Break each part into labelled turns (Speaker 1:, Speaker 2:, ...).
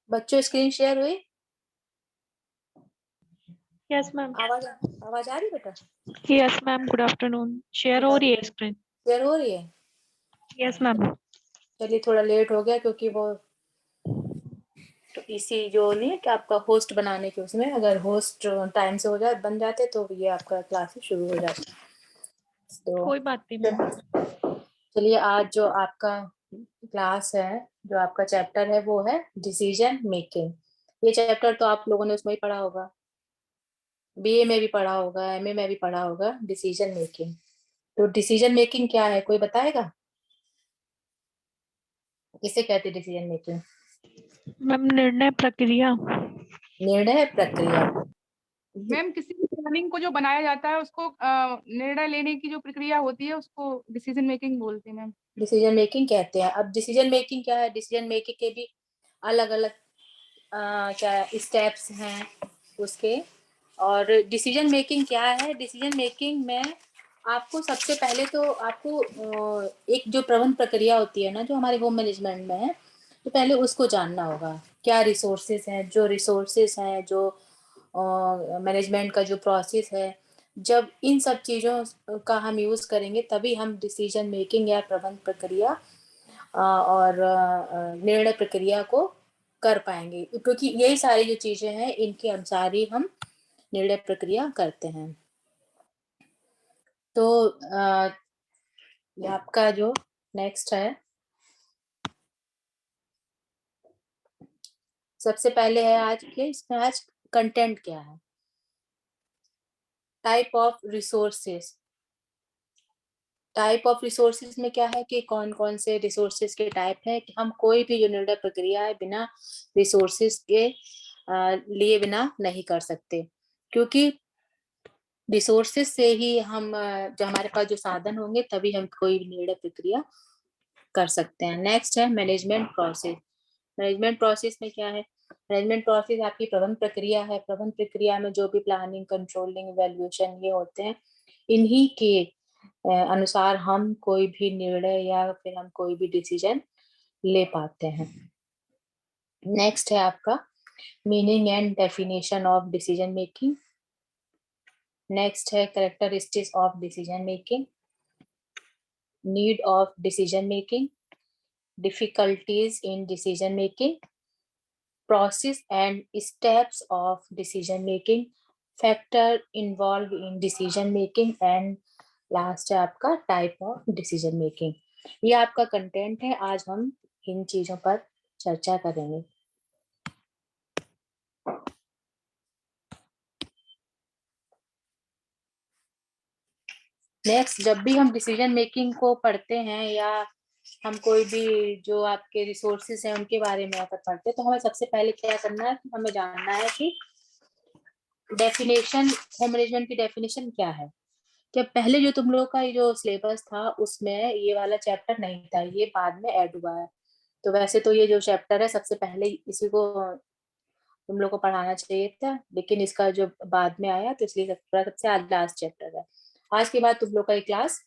Speaker 1: बच्चों screen share हुई?
Speaker 2: Yes ma'am.
Speaker 1: आवाज आवाज आ रही बेटा?
Speaker 2: Yes ma'am, good afternoon. Share
Speaker 1: good
Speaker 2: हो रही है
Speaker 1: आफ्टरनून।
Speaker 2: स्क्रीन।
Speaker 1: शेयर हो रही है?
Speaker 2: Yes ma'am.
Speaker 1: चलिए थोड़ा लेट हो गया क्योंकि वो तो इसी जो नहीं है कि आपका होस्ट बनाने के उसमें अगर होस्ट टाइम से हो जाए बन जाते तो ये आपका क्लासेस शुरू हो जाता। तो
Speaker 2: कोई बात नहीं मैम।
Speaker 1: चलिए आज जो आपका क्लास है, जो आपका चैप्टर है वो है डिसीजन मेकिंग। ये चैप्टर तो आप लोगों ने उसमें ही पढ़ा होगा, बीए में भी पढ़ा होगा, एमए में भी पढ़ा होगा, डिसीजन मेकिंग। तो डिसीजन मेकिंग क्या है, कोई बताएगा? किसे कहते हैं डिसीजन मेकिंग?
Speaker 2: मैम, निर्णय प्रक्रिया।
Speaker 1: निर्णय प्रक्रिया।
Speaker 3: मैम किसी भी प्लानिंग को जो बनाया जाता है उसको निर्णय लेने की जो प्रक्रिया होती है उसको डिसीजन मेकिंग बोलते हैं मैम।
Speaker 1: डिसीजन मेकिंग कहते हैं। अब डिसीजन मेकिंग क्या है? डिसीजन मेकिंग के भी अलग अलग क्या स्टेप्स हैं उसके। और डिसीजन मेकिंग क्या है? डिसीजन मेकिंग में आपको सबसे पहले तो आपको एक जो प्रबंध प्रक्रिया होती है ना, जो हमारे होम मैनेजमेंट में है, तो पहले उसको जानना होगा। क्या रिसोर्सेज हैं, जो रिसोर्सेज हैं, जो मैनेजमेंट का जो प्रोसेस है, जब इन सब चीज़ों का हम यूज़ करेंगे तभी हम डिसीजन मेकिंग या प्रबंध प्रक्रिया और निर्णय प्रक्रिया को कर पाएंगे, क्योंकि यही सारी जो चीजें हैं इनके अनुसार ही हम निर्णय प्रक्रिया करते हैं। तो ये आपका जो नेक्स्ट है, सबसे पहले है आज के इसमें आज कंटेंट क्या है। Type of resources. Type of resources में क्या है कि कौन कौन से रिसोर्सेज के टाइप है, कि हम कोई भी जो निर्णय प्रक्रिया है बिना रिसोर्सेज के लिए बिना नहीं कर सकते, क्योंकि रिसोर्सेज से ही हम जो हमारे पास जो साधन होंगे तभी हम कोई भी निर्णय प्रक्रिया कर सकते हैं। नेक्स्ट है मैनेजमेंट प्रोसेस। मैनेजमेंट प्रोसेस में क्या है? मैनेजमेंट प्रोसेस आपकी प्रबंध प्रक्रिया है। प्रबंध प्रक्रिया में जो भी प्लानिंग, कंट्रोलिंग, इवैल्यूएशन ये होते हैं, इन्हीं के अनुसार हम कोई भी निर्णय या फिर हम कोई भी डिसीजन ले पाते हैं। नेक्स्ट है आपका meaning and definition of decision making. Next है characteristics of decision making, need of decision making, difficulties in decision making, process and steps of decision making, factor involved in decision making and last है आपका type of decision making. ये आपका content है। आज हम इन चीजों पर चर्चा करेंगे। नेक्स्ट, जब भी हम डिसीजन मेकिंग को पढ़ते हैं या हम कोई भी जो आपके रिसोर्सेज हैं उनके बारे में अगर पढ़ते हैं तो हमें सबसे पहले क्या करना है कि हमें जानना है कि डेफिनेशन, होम मैनेजमेंट की डेफिनेशन क्या है। जब पहले जो तुम लोगों का ये जो सिलेबस था उसमें ये वाला चैप्टर नहीं था, ये बाद में ऐड हुआ है। तो वैसे तो ये जो चैप्टर है सबसे पहले इसी को तुम लोग को पढ़ाना चाहिए था, लेकिन इसका जो बाद में आया तो इसलिए सबसे आज लास्ट चैप्टर है। आज के बाद तुम लोग का ये क्लास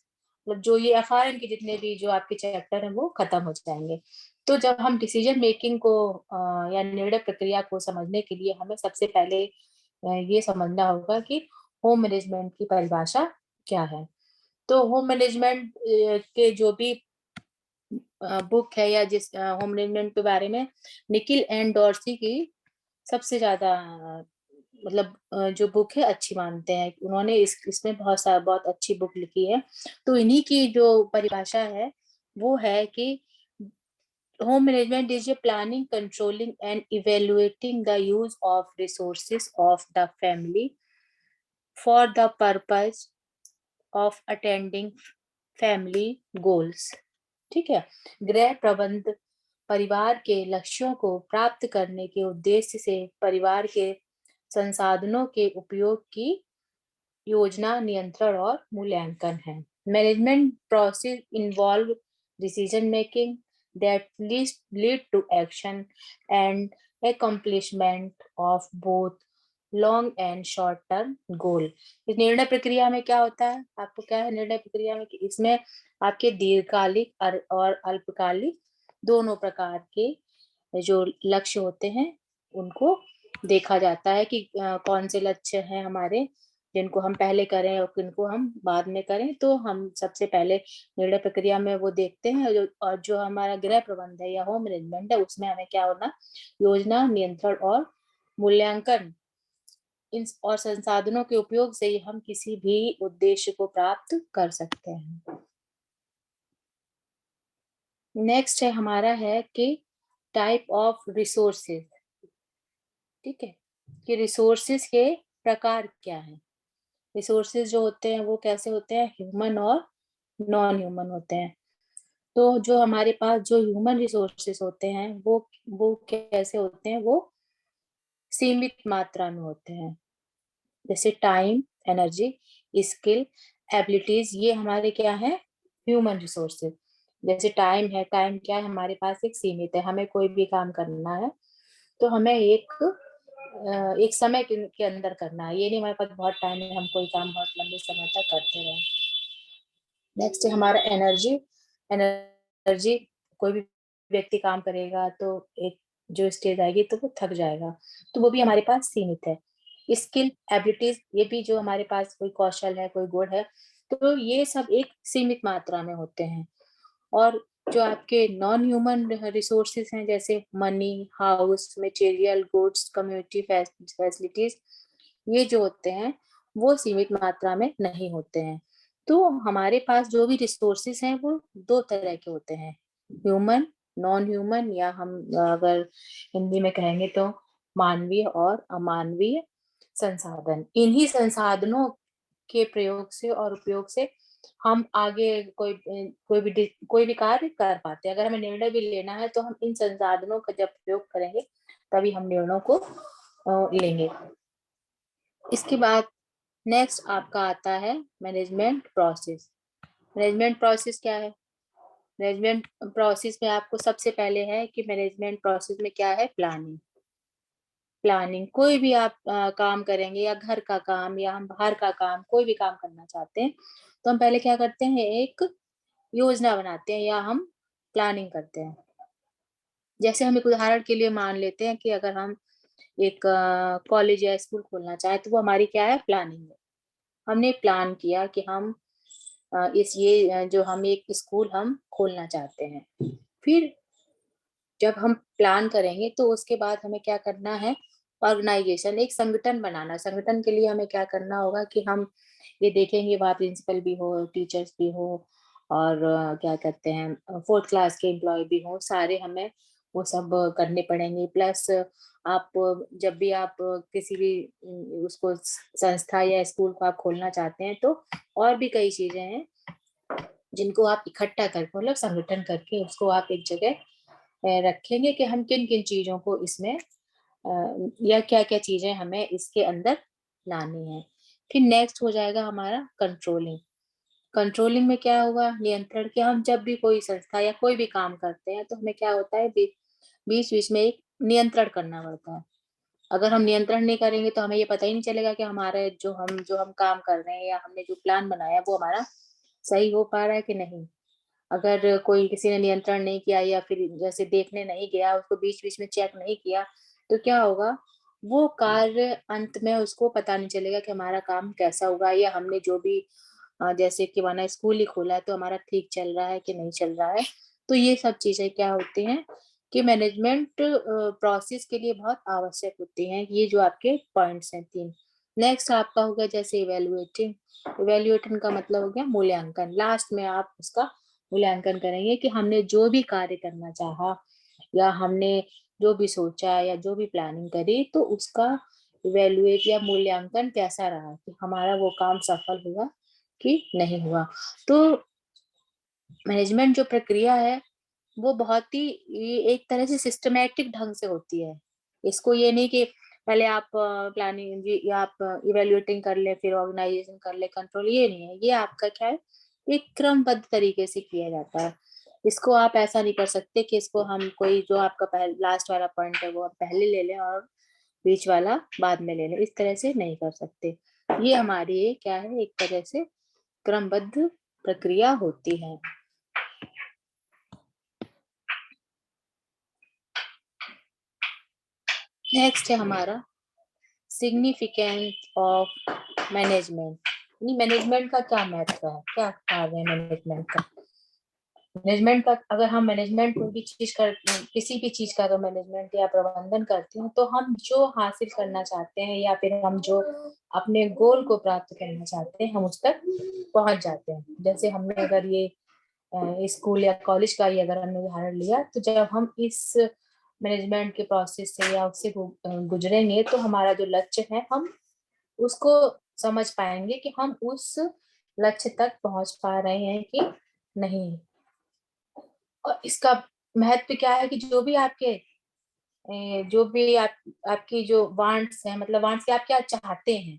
Speaker 1: मतलब जो ये एफआरएन के जितने भी जो आपके चैप्टर हैं वो खत्म हो जाएंगे। तो जब हम डिसीजन मेकिंग को या निर्णय प्रक्रिया को समझने के लिए हमें सबसे पहले ये समझना होगा कि होम मैनेजमेंट की परिभाषा क्या है। तो होम मैनेजमेंट के जो भी बुक है या जिस होम मैनेजमेंट के बारे में निखिल एंड डॉर्सी की सबसे ज्यादा मतलब जो बुक है अच्छी मानते हैं। उन्होंने इसमें बहुत अच्छी बुक लिखी है। तो इन्हीं की जो परिभाषा है वो है कि home management is a planning, controlling and evaluating the use of resources of the family for the purpose of attending family goals। ठीक है। गृह प्रबंध परिवार के लक्ष्यों को प्राप्त करने के उद्देश्य से परिवार के संसाधनों के उपयोग की योजना, नियंत्रण और मूल्यांकन है। Management process involve decision making that lead to action and accomplishment of both long and short term goal. इस निर्णय प्रक्रिया में क्या होता है, आपको क्या है निर्णय प्रक्रिया में, कि इसमें आपके दीर्घकालिक और अल्पकालिक दोनों प्रकार के जो लक्ष्य होते हैं उनको देखा जाता है कि कौन से लक्ष्य हैं हमारे जिनको हम पहले करें और किनको हम बाद में करें। तो हम सबसे पहले निर्णय प्रक्रिया में वो देखते हैं, और जो हमारा गृह प्रबंध है या होम मैनेजमेंट है उसमें हमें क्या होना, योजना, नियंत्रण और मूल्यांकन इन और संसाधनों के उपयोग से ही हम किसी भी उद्देश्य को प्राप्त कर सकते हैं। नेक्स्ट है हमारा है कि टाइप ऑफ रिसोर्सेज। ठीक है, कि रिसोर्सेज के प्रकार क्या है। रिसोर्सेज जो होते हैं वो कैसे होते हैं, ह्यूमन और नॉन ह्यूमन होते हैं। तो जो हमारे पास जो ह्यूमन रिसोर्सेज होते हैं वो कैसे होते हैं, वो सीमित मात्रा में होते हैं। जैसे टाइम, एनर्जी, स्किल, एबिलिटीज, ये हमारे क्या है, ह्यूमन रिसोर्सेज। जैसे टाइम है, टाइम क्या है, हमारे पास एक सीमित है, हमें कोई भी काम करना है तो हमें एक समय के अंदर करना है, ये नहीं हमारे पास बहुत टाइम है हम कोई काम बहुत लंबे समय तक करते रहें। नेक्स्ट है हमारा एनर्जी। एनर्जी, कोई भी व्यक्ति काम करेगा तो एक जो स्टेज आएगी तो वो थक जाएगा, तो वो भी हमारे पास सीमित है। स्किल, एबिलिटीज, ये भी जो हमारे पास कोई कौशल है, कोई गुण है, तो ये सब एक सीमित मात्रा में होते हैं। और जो आपके नॉन ह्यूमन रिसोर्सेज हैं, जैसे money, house, material, goods, community facilities, ये जो होते हैं वो सीमित मात्रा में नहीं होते हैं। तो हमारे पास जो भी रिसोर्सेज हैं वो दो तरह के होते हैं, ह्यूमन, नॉन ह्यूमन, या हम अगर हिंदी में कहेंगे तो मानवीय और अमानवीय संसाधन। इन्हीं संसाधनों के प्रयोग से और उपयोग से हम आगे कोई भी कार्य कर पाते हैं। अगर हमें निर्णय भी लेना है तो हम इन संसाधनों का जब प्रयोग करेंगे तभी हम निर्णयों को लेंगे। इसके बाद नेक्स्ट आपका आता है मैनेजमेंट प्रोसेस। मैनेजमेंट प्रोसेस क्या है, मैनेजमेंट प्रोसेस में आपको सबसे पहले है कि मैनेजमेंट प्रोसेस में क्या है, प्लानिंग। प्लानिंग, कोई भी आप काम करेंगे या घर का काम या हम बाहर का काम, कोई भी काम करना चाहते हैं तो हम पहले क्या करते हैं, एक योजना बनाते हैं या हम प्लानिंग करते हैं। जैसे हम एक उदाहरण के लिए मान लेते हैं कि अगर हम एक कॉलेज या स्कूल खोलना चाहें तो वो हमारी क्या है, प्लानिंग है। हमने प्लान किया कि हम जो हम एक स्कूल हम खोलना चाहते हैं। फिर जब हम प्लान करेंगे तो उसके बाद हमें क्या करना है, ऑर्गेनाइजेशन, एक संगठन बनाना। संगठन के लिए हमें क्या करना होगा कि हम ये देखेंगे वहाँ प्रिंसिपल भी हो, टीचर्स भी हो, और क्या कहते हैं फोर्थ क्लास के एम्प्लॉय भी हो, सारे हमें वो सब करने पड़ेंगे। प्लस आप जब भी आप किसी भी उसको संस्था या स्कूल को आप खोलना चाहते हैं तो और भी कई चीजें हैं जिनको आप इकट्ठा करके, मतलब संगठन करके उसको आप एक जगह रखेंगे कि हम किन किन चीजों को इसमें या क्या क्या चीजें हमें इसके अंदर लानी है। फिर नेक्स्ट हो जाएगा हमारा कंट्रोलिंग। कंट्रोलिंग में क्या होगा, नियंत्रण। के हम जब भी कोई संस्था या कोई भी काम करते हैं तो हमें क्या होता है, बीच बीच में एक नियंत्रण करना पड़ता है। अगर हम नियंत्रण नहीं करेंगे तो हमें ये पता ही नहीं चलेगा कि हमारे जो हम काम कर रहे हैं या हमने जो प्लान बनाया है वो हमारा सही हो पा रहा है कि नहीं। अगर कोई किसी ने नियंत्रण नहीं किया या फिर जैसे देखने नहीं गया, उसको बीच बीच में चेक नहीं किया, तो क्या होगा, वो कार्य अंत में उसको पता नहीं चलेगा कि हमारा काम कैसा होगा, या हमने जो भी जैसे कि माना स्कूल ही खोला है तो हमारा ठीक चल रहा है कि नहीं चल रहा है। तो ये सब चीजें क्या होती हैं कि मैनेजमेंट प्रोसेस के लिए बहुत आवश्यक होती हैं। ये जो आपके पॉइंट्स हैं 3। नेक्स्ट आपका हो गया जैसे इवेल्युएटिंग। इवेल्युएटिंग का मतलब हो गया मूल्यांकन। लास्ट में आप उसका मूल्यांकन करेंगे कि हमने जो भी कार्य करना चाहा या हमने जो भी सोचा या जो भी प्लानिंग करी तो उसका इवेल्युएट या मूल्यांकन कैसा रहा, कि हमारा वो काम सफल हुआ कि नहीं हुआ। तो मैनेजमेंट जो प्रक्रिया है वो बहुत ही एक तरह से सिस्टमैटिक ढंग से होती है। इसको ये नहीं कि पहले आप प्लानिंग या आप इवेल्युएटिंग कर ले फिर ऑर्गेनाइजेशन कर ले, कंट्रोल, ये नहीं है। ये आपका क्या है, एक क्रमबद्ध तरीके से किया जाता है। इसको आप ऐसा नहीं कर सकते कि इसको हम कोई जो आपका लास्ट वाला पॉइंट है वो आप पहले ले लें और बीच वाला बाद में ले लें, इस तरह से नहीं कर सकते। ये हमारी क्या है, एक तरह से क्रमबद्ध प्रक्रिया होती है। नेक्स्ट है हमारा सिग्निफिकेंस ऑफ मैनेजमेंट। मैनेजमेंट का क्या महत्व है, क्या कार्य है मैनेजमेंट का। मैनेजमेंट का अगर हम मैनेजमेंट कोई भी चीज कर, किसी भी चीज का अगर मैनेजमेंट या प्रबंधन करते हैं तो हम जो हासिल करना चाहते हैं या फिर हम जो अपने गोल को प्राप्त करना चाहते हैं हम उस तक पहुंच जाते हैं। जैसे हमने अगर ये स्कूल या कॉलेज का ही अगर हमने उदाहरण लिया, तो जब हम इस मैनेजमेंट के प्रोसेस से या उससे गुजरेंगे तो हमारा जो लक्ष्य है हम उसको समझ पाएंगे कि हम उस लक्ष्य तक पहुंच पा रहे हैं कि नहीं। और इसका महत्व क्या है कि जो भी आपके जो भी आपकी जो वांट्स हैं, मतलब वांट्स के आप क्या चाहते हैं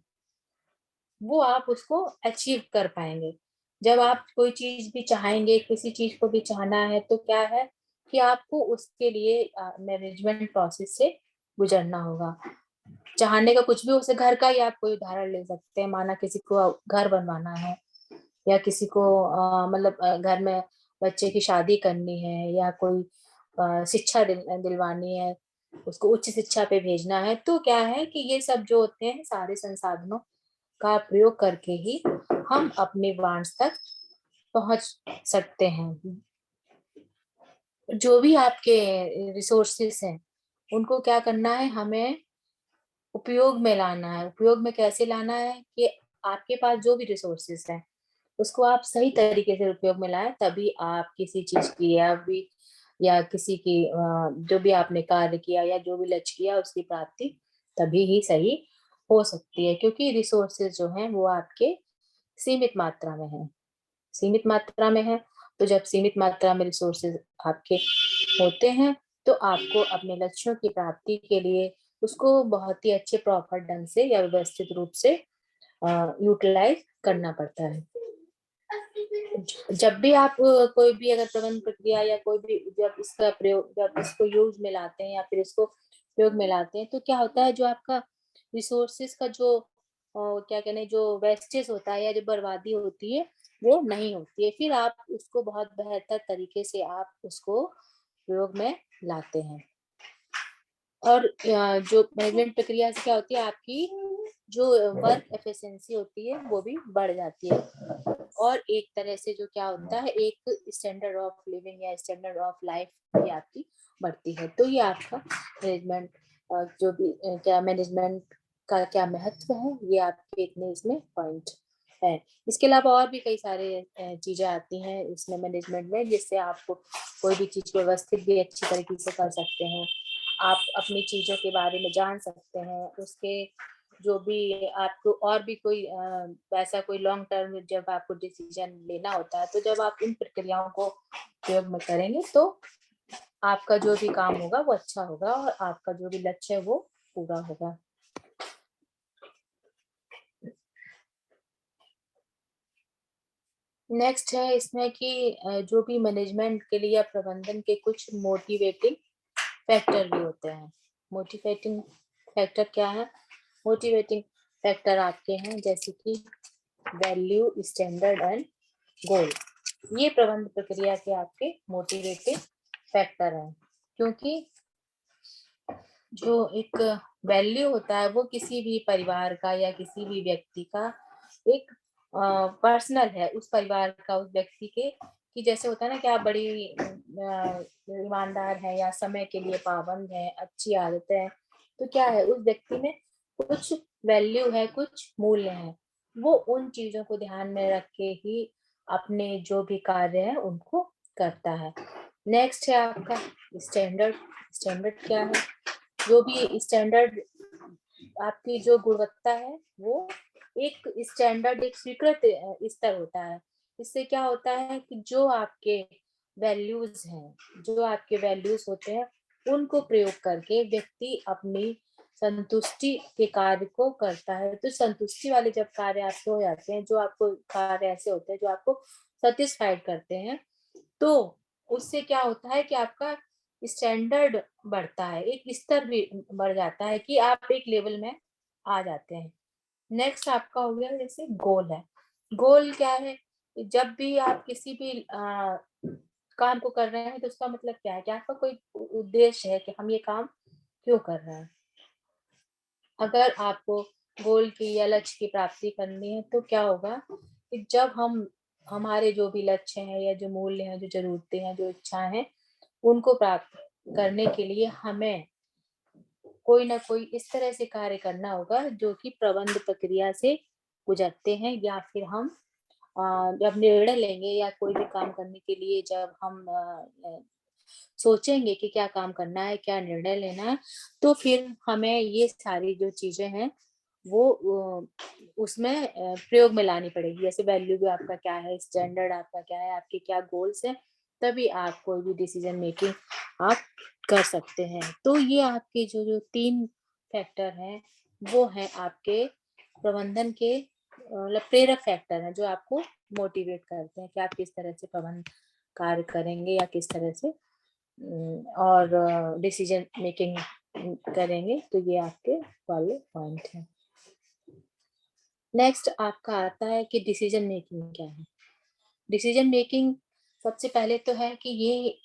Speaker 1: वो आप उसको अचीव कर पाएंगे। जब आप कोई चीज भी चाहेंगे, किसी चीज को भी चाहना है, तो क्या है कि आपको उसके लिए मैनेजमेंट प्रोसेस से गुजरना होगा। चाहने का कुछ भी, उसे घर का ही आप कोई उदाहरण ले सकते हैं। माना किसी को घर बनवाना है या किसी को मतलब घर में बच्चे की शादी करनी है या कोई शिक्षा दिलवानी है, उसको उच्च शिक्षा पे भेजना है, तो क्या है कि ये सब जो होते हैं सारे संसाधनों का प्रयोग करके ही हम अपने वांट्स तक पहुंच सकते हैं। जो भी आपके रिसोर्सेस हैं उनको क्या करना है, हमें उपयोग में लाना है। उपयोग में कैसे लाना है कि आपके पास जो भी रिसोर्सेस हैं उसको आप सही तरीके से उपयोग में लाएं, तभी आप किसी चीज की या किसी की जो भी आपने कार्य किया या जो भी लक्ष्य किया उसकी प्राप्ति तभी ही सही हो सकती है। क्योंकि रिसोर्सेज जो हैं वो आपके सीमित मात्रा में है, सीमित मात्रा में है। तो जब सीमित मात्रा में रिसोर्सेज आपके होते हैं तो आपको अपने लक्ष्यों की प्राप्ति के लिए उसको बहुत ही अच्छे प्रॉपर ढंग से या व्यवस्थित रूप से यूटिलाइज करना पड़ता है। जब भी आप कोई भी अगर प्रबंध प्रक्रिया या कोई भी जब इसका प्रयोग, जब इसको यूज में लाते हैं या फिर इसको प्रयोग में लाते हैं, तो क्या होता है जो आपका रिसोर्सेस का जो क्या कहने जो वेस्टेज होता है या जो बर्बादी होती है वो नहीं होती है। फिर आप उसको बहुत बेहतर तरीके से आप उसको प्रयोग में लाते हैं। और जो मैनेजमेंट प्रक्रिया से क्या होती है, आपकी जो वर्क एफिशिएंसी होती है वो भी बढ़ जाती है। और एक तरह से जो क्या होता है, एक स्टैंडर्ड ऑफ लिविंग या स्टैंडर्ड ऑफ लाइफ भी आपकी बढ़ती है। तो ये आपका मैनेजमेंट जो भी क्या मैनेजमेंट का क्या महत्व है, ये आपके इतने इसमें पॉइंट है। इसके अलावा और भी कई सारे चीजें आती हैं इसमें मैनेजमेंट में, जिससे आपको कोई भी चीज व्यवस्थित भी अच्छी तरीके से कर सकते हैं। आप अपनी चीजों के बारे में जान सकते हैं। उसके जो भी आपको और भी कोई वैसा कोई लॉन्ग टर्म जब आपको डिसीजन लेना होता है, तो जब आप इन प्रक्रियाओं को प्रयोग में करेंगे तो आपका जो भी काम होगा वो अच्छा होगा और आपका जो भी लक्ष्य है वो पूरा होगा। नेक्स्ट है इसमें कि जो भी मैनेजमेंट के लिए या प्रबंधन के कुछ मोटिवेटिंग फैक्टर भी होते हैं। मोटिवेटिंग फैक्टर क्या है? मोटिवेटिंग फैक्टर आपके हैं जैसे कि वैल्यू, स्टैंडर्ड एंड गोल। ये प्रबंध प्रक्रिया के आपके मोटिवेटिंग फैक्टर हैं। क्योंकि जो एक वैल्यू होता है वो किसी भी परिवार का या किसी भी व्यक्ति का एक पर्सनल है, उस परिवार का, उस व्यक्ति के, कि जैसे होता है ना कि आप बड़ी ईमानदार है या समय के लिए पाबंद है, अच्छी आदतें हैं, तो क्या है उस व्यक्ति में कुछ वैल्यू है, कुछ मूल्य है। वो उन चीजों को ध्यान में रख के ही अपने जो भी कार्य है उनको करता है। नेक्स्ट है आपका स्टैंडर्ड। स्टैंडर्ड क्या है? जो भी स्टैंडर्ड आपकी जो गुणवत्ता है वो एक स्टैंडर्ड, एक स्वीकृत स्तर होता है। इससे क्या होता है कि जो आपके वैल्यूज हैं, जो आपके वैल्यूज होते हैं उनको प्रयोग करके व्यक्ति अपनी संतुष्टि के कार्य को करता है। तो संतुष्टि वाले जब कार्य आपके हो जाते हैं, जो आपको कार्य ऐसे होते हैं जो आपको सेटिस्फाइड करते हैं, तो उससे क्या होता है कि आपका स्टैंडर्ड बढ़ता है, एक स्तर भी बढ़ जाता है कि आप एक लेवल में आ जाते हैं। नेक्स्ट आपका हो गया जैसे गोल है। गोल क्या है? जब भी आप किसी भी काम को कर रहे हैं तो उसका मतलब क्या है कि आपका कोई उद्देश्य है कि हम ये काम क्यों कर रहे हैं। अगर आपको गोल की या लक्ष्य की प्राप्ति करनी है तो क्या होगा कि जब हम हमारे जो भी लक्ष्य हैं या जो मूल्य हैं, जो ज़रूरतें हैं, जो इच्छाएँ हैं, उनको प्राप्त करने के लिए हमें कोई ना कोई इस तरह से कार्य करना होगा जो कि प्रबंध प्रक्रिया से गुजरते हैं, या फिर हम जब निर्णय लेंगे या कोई भी काम करने के लिए जब हम सोचेंगे कि क्या काम करना है, क्या निर्णय लेना है, तो फिर हमें ये सारी जो चीज़ें हैं वो उसमें प्रयोग में लानी पड़ेगी। जैसे वैल्यू भी आपका क्या है, स्टैंडर्ड आपका क्या है, आपके क्या गोल्स हैं, तभी आप कोई भी डिसीजन मेकिंग आप कर सकते हैं। तो ये आपके जो 3 फैक्टर हैं, वो हैं आपके प्रबंधन के मतलब प्रेरक फैक्टर हैं, जो आपको मोटिवेट करते हैं कि आप किस तरह से प्रबंध कार्य करेंगे या किस तरह से और डिसीजन मेकिंग करेंगे। तो ये आपके वाले पॉइंट हैं। नेक्स्ट आपका आता है कि डिसीजन मेकिंग क्या है? डिसीजन मेकिंग सबसे पहले तो है कि ये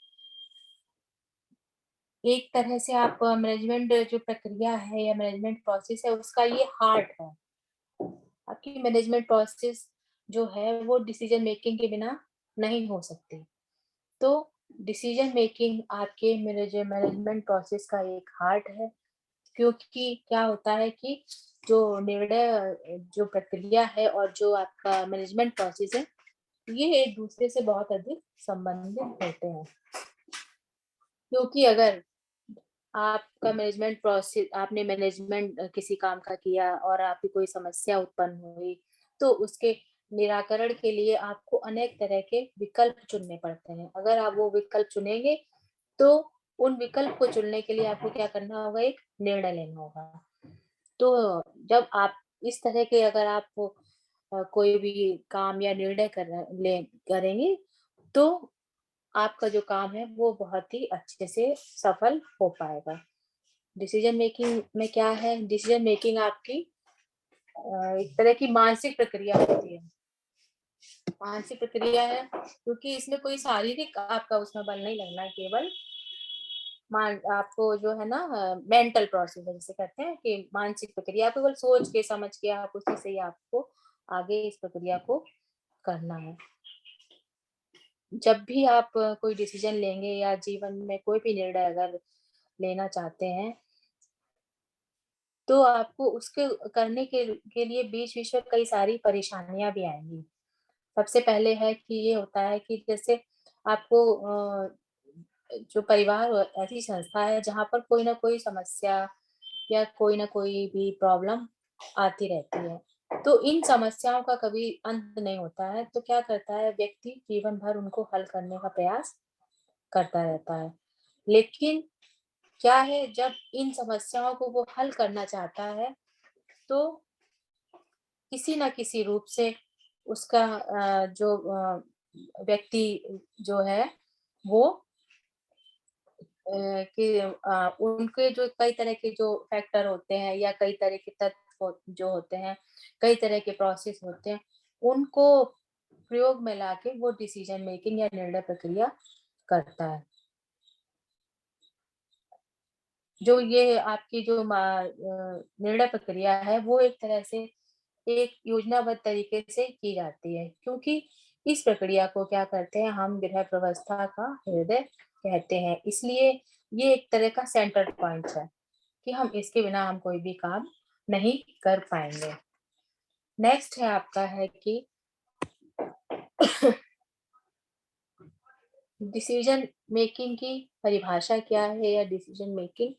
Speaker 1: एक तरह से आप मैनेजमेंट जो प्रक्रिया है या मैनेजमेंट प्रोसेस है, उसका ये हार्ट है। आपकी मैनेजमेंट प्रोसेस जो है वो डिसीजन मेकिंग के बिना नहीं हो सकती। तो डिसीजन मेकिंग आपके मैनेजमेंट प्रोसेस का एक हार्ट है, क्योंकि क्या होता है कि जो निर्णय जो प्रक्रिया है और जो आपका मैनेजमेंट प्रोसेस है, ये एक दूसरे से बहुत अधिक संबंधित होते हैं। क्योंकि अगर आपका मैनेजमेंट प्रोसेस आपने मैनेजमेंट किसी काम का किया और आपकी कोई समस्या उत्पन्न हुई, तो उसके निराकरण के लिए आपको अनेक तरह के विकल्प चुनने पड़ते हैं। अगर आप वो विकल्प चुनेंगे, तो उन विकल्प को चुनने के लिए आपको क्या करना होगा, एक निर्णय लेना होगा। तो जब आप इस तरह के अगर आप कोई भी काम या निर्णय करेंगे, तो आपका जो काम है वो बहुत ही अच्छे से सफल हो पाएगा। डिसीजन मेकिंग में क्या है, डिसीजन मेकिंग आपकी एक तरह की मानसिक प्रक्रिया होती है। मानसिक प्रक्रिया है क्योंकि इसमें कोई शारीरिक आपका उसमें बल नहीं लगना है, केवल मान आपको जो है ना मेंटल प्रोसेस है जिसे कहते हैं कि मानसिक प्रक्रिया, आपको केवल सोच के समझ के आप उसी से ही आपको आगे इस प्रक्रिया को करना है। जब भी आप कोई डिसीजन लेंगे या जीवन में कोई भी निर्णय अगर लेना चाहते हैं, तो आपको उसके करने के लिए बीच-बीच में कई सारी परेशानियाँ भी आएँगी। सबसे पहले है कि ये होता है कि जैसे आपको जो परिवार ऐसी संस्था है जहाँ पर कोई ना कोई समस्या या कोई ना कोई भी प्रॉब्लम आती रहती है। तो इन समस्याओं का कभी अंत नहीं होता है, तो क्या करता है व्यक्ति जीवन भर उनको हल करने का प्रयास करता रहता है। लेकिन क्या है, जब इन समस्याओं को वो हल करना चाहता है, तो किसी न किसी रूप से उसका जो व्यक्ति जो है वो उनके जो कई तरह के जो फैक्टर होते हैं या कई तरह के तत्व जो होते हैं, कई तरह के प्रोसेस होते हैं, उनको प्रयोग में लाके वो डिसीजन मेकिंग या निर्णय प्रक्रिया करता है। जो ये आपकी जो निर्णय प्रक्रिया है वो एक तरह से एक योजनाबद्ध तरीके से की जाती है, क्योंकि इस प्रक्रिया को क्या करते हैं हम गृह व्यवस्था का हृदय कहते हैं। इसलिए ये एक तरह का सेंटर पॉइंट है कि हम इसके बिना हम कोई भी काम नहीं कर पाएँगे। नेक्स्ट है आपका है कि डिसीजन मेकिंग की परिभाषा क्या है या डिसीजन मेकिंग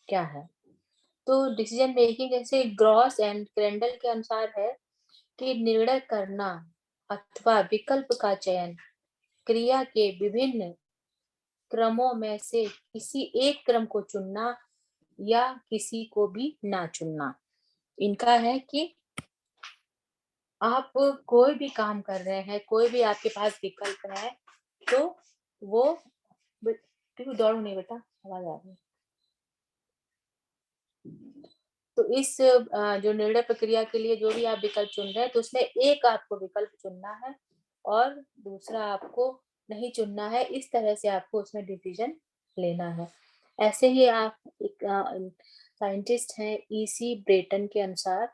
Speaker 1: क्या है? तो डिसीजन मेकिंग जैसे ग्रॉस एंड क्रेंडल के अनुसार है कि निर्णय करना अथवा विकल्प का चयन क्रिया के विभिन्न क्रमों में से किसी एक क्रम को चुनना या किसी को भी ना चुनना। इनका है कि आप कोई भी काम कर रहे हैं, कोई भी आपके पास विकल्प है, तो वो क्यों दौड़ो नहीं बेटा, आवाज़ आ रही है। तो इस जो निर्णय प्रक्रिया के लिए जो भी आप विकल्प चुन रहे हैं, तो उसमें एक आपको विकल्प चुनना है और दूसरा आपको नहीं चुनना है। इस तरह से आपको उसमें डिसीजन लेना है। ऐसे ही आप एक साइंटिस्ट हैं ईसी ब्रेटन के अनुसार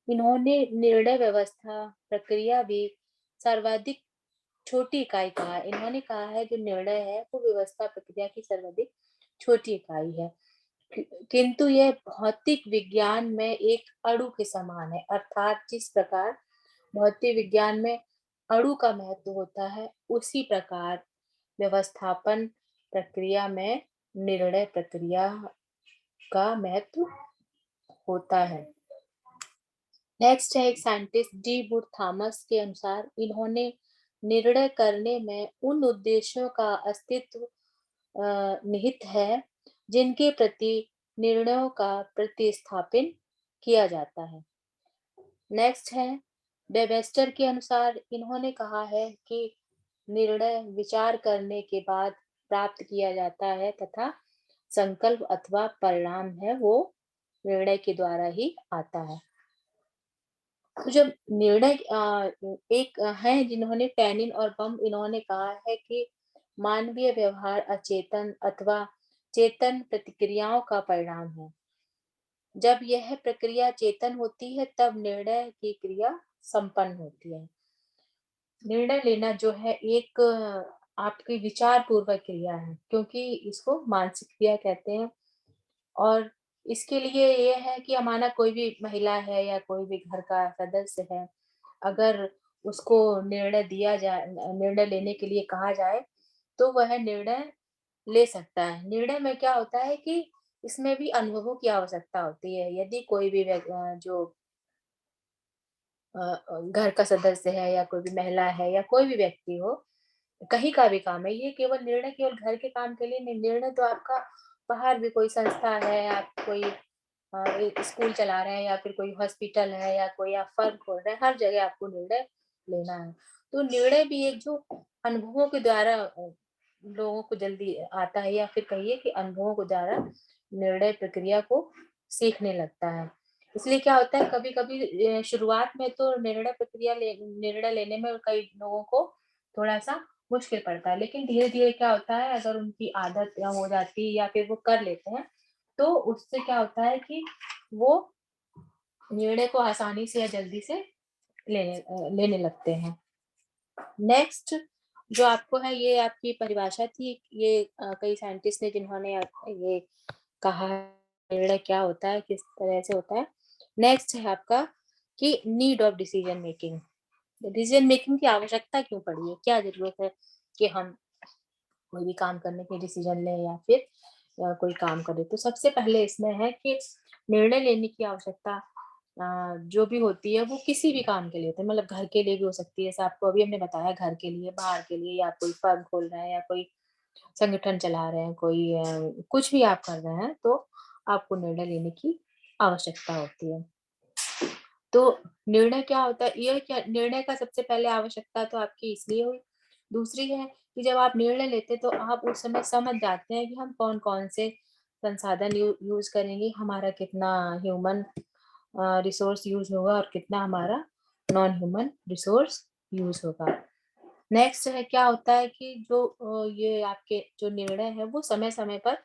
Speaker 1: इन्होंने निर्णय व्यवस्था प्रक्रिया भी सर्वाधिक छोटी इकाई कहा है। इन्होंने कहा है जो निर्णय है वो व्यवस्था प्रक्रिया की सर्वाधिक छोटी इकाई है, किंतु यह भौतिक विज्ञान में एक अणु के समान है। अर्थात जिस प्रकार भौतिक विज्ञान में अणु का महत्व होता है, उसी प्रकार व्यवस्थापन प्रक्रिया में निर्णय प्रक्रिया का महत्व होता है। नेक्स्ट है एक साइंटिस्ट डी वुड थॉमस के अनुसार इन्होंने निर्णय करने में उन उद्देश्यों का अस्तित्व निहित है जिनके प्रति निर्णयों का प्रतिस्थापन किया जाता है। नेक्स्ट है वेबस्टर के अनुसार इन्होंने कहा है कि निर्णय विचार करने के बाद प्राप्त किया जाता है तथा संकल्प अथवा परिणाम है वो निर्णय के द्वारा ही आता है। तो जब निर्णय एक है जिन्होंने टैनिन और बम इन्होंने कहा है कि मानवीय व्यवहार अचेतन अथवा चेतन प्रतिक्रियाओं का परिणाम है। जब यह प्रक्रिया चेतन होती है तब निर्णय की क्रिया संपन्न होती है। निर्णय लेना जो है एक आपकी विचार पूर्वक क्रिया है, क्योंकि इसको मानसिक क्रिया कहते हैं। और इसके लिए ये है कि हमारा कोई भी महिला है या कोई भी घर का सदस्य है, अगर उसको निर्णय लेने के लिए कहा जाए, तो वह निर्णय ले सकता है। निर्णय में क्या होता है कि इसमें भी अनुभवों की आवश्यकता होती है। यदि कोई भी जो घर का सदस्य है या कोई भी महिला है या कोई भी व्यक्ति हो, कहीं का भी काम है, ये केवल घर के काम के लिए नहीं, निर्णय तो आपका बाहर भी कोई संस्था है, आप कोई एक स्कूल चला रहे हैं या फिर कोई हॉस्पिटल है या कोई आप फर्म खोल रहे हैं, हर जगह आपको निर्णय लेना है। तो निर्णय भी एक जो अनुभवों के द्वारा लोगों को जल्दी आता है, या फिर कहिए कि अनुभवों के द्वारा निर्णय प्रक्रिया को सीखने लगता है। इसलिए क्या होता है कभी-कभी शुरुआत में तो निर्णय लेने में कई लोगों को थोड़ा-सा मुश्किल पड़ता है, लेकिन धीरे-धीरे क्या होता है अगर उनकी आदत हो जाती है या फिर वो कर लेते हैं, तो उससे क्या होता है कि वो निर्णय को आसानी से या जल्दी से लेने लगते हैं। नेक्स्ट जो आपको है ये आपकी परिभाषा थी, ये कई साइंटिस्ट ने जिन्होंने ये कहा है निर्णय क्या होता है, किस तरह से होता है। नेक्स्ट है आपका कि need of decision making. Decision making की आवश्यकता क्यों पड़ी है? क्या ज़रूरत है कि हम कोई भी काम करने के डिसीजन लें या फिर कोई काम करें? तो सबसे पहले इसमें है कि निर्णय लेने की आवश्यकता जो भी होती है वो किसी भी काम के लिए होती है, मतलब घर के लिए भी हो सकती है, जैसे आपको अभी हमने बताया घर के लिए, बाहर के लिए, या कोई फर्म खोल रहे हैं या कोई संगठन चला रहे हैं, कोई कुछ भी आप कर रहे हैं, तो आपको निर्णय लेने की आवश्यकता होती है। तो निर्णय क्या होता है, ये क्या निर्णय का सबसे पहले आवश्यकता तो आपकी इसलिए हुई। दूसरी है कि जब आप निर्णय लेते तो आप उस समय समझ जाते हैं कि हम कौन-कौन से संसाधन यूज़ करेंगे, हमारा कितना ह्यूमन रिसोर्स यूज़ होगा और कितना हमारा नॉन ह्यूमन रिसोर्स यूज़ होगा। नेक्स्ट है क्या होता है कि जो ये आपके जो निर्णय हैं वो समय-समय पर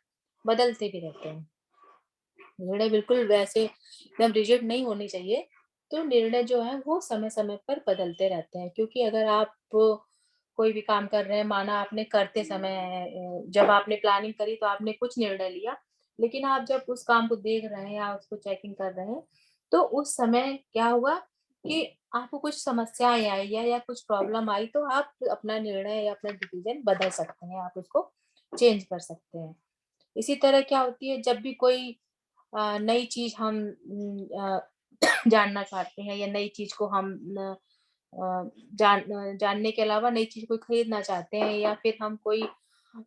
Speaker 1: बदलते भी रहते हैं। निर्णय बिल्कुल वैसे एकदम रिजिड नहीं होने चाहिए, तो निर्णय जो है वो समय-समय पर बदलते रहते हैं, क्योंकि अगर आप कोई भी काम कर रहे हैं, माना आपने करते समय जब आपने प्लानिंग करी तो आपने कुछ निर्णय लिया, लेकिन आप जब उस काम को देख रहे हैं या उसको चेकिंग कर रहे हैं, तो उस समय क्या हुआ कि आपको कुछ समस्याएँ आई या कुछ प्रॉब्लम आई, तो आप अपना निर्णय या अपना डिसीज़न बदल सकते हैं, आप उसको चेंज कर सकते हैं। इसी तरह क्या होती है जब भी कोई नई चीज़ हम जानना चाहते हैं या नई चीज़ को हम जानने के अलावा नई चीज़ कोई खरीदना चाहते हैं या फिर हम कोई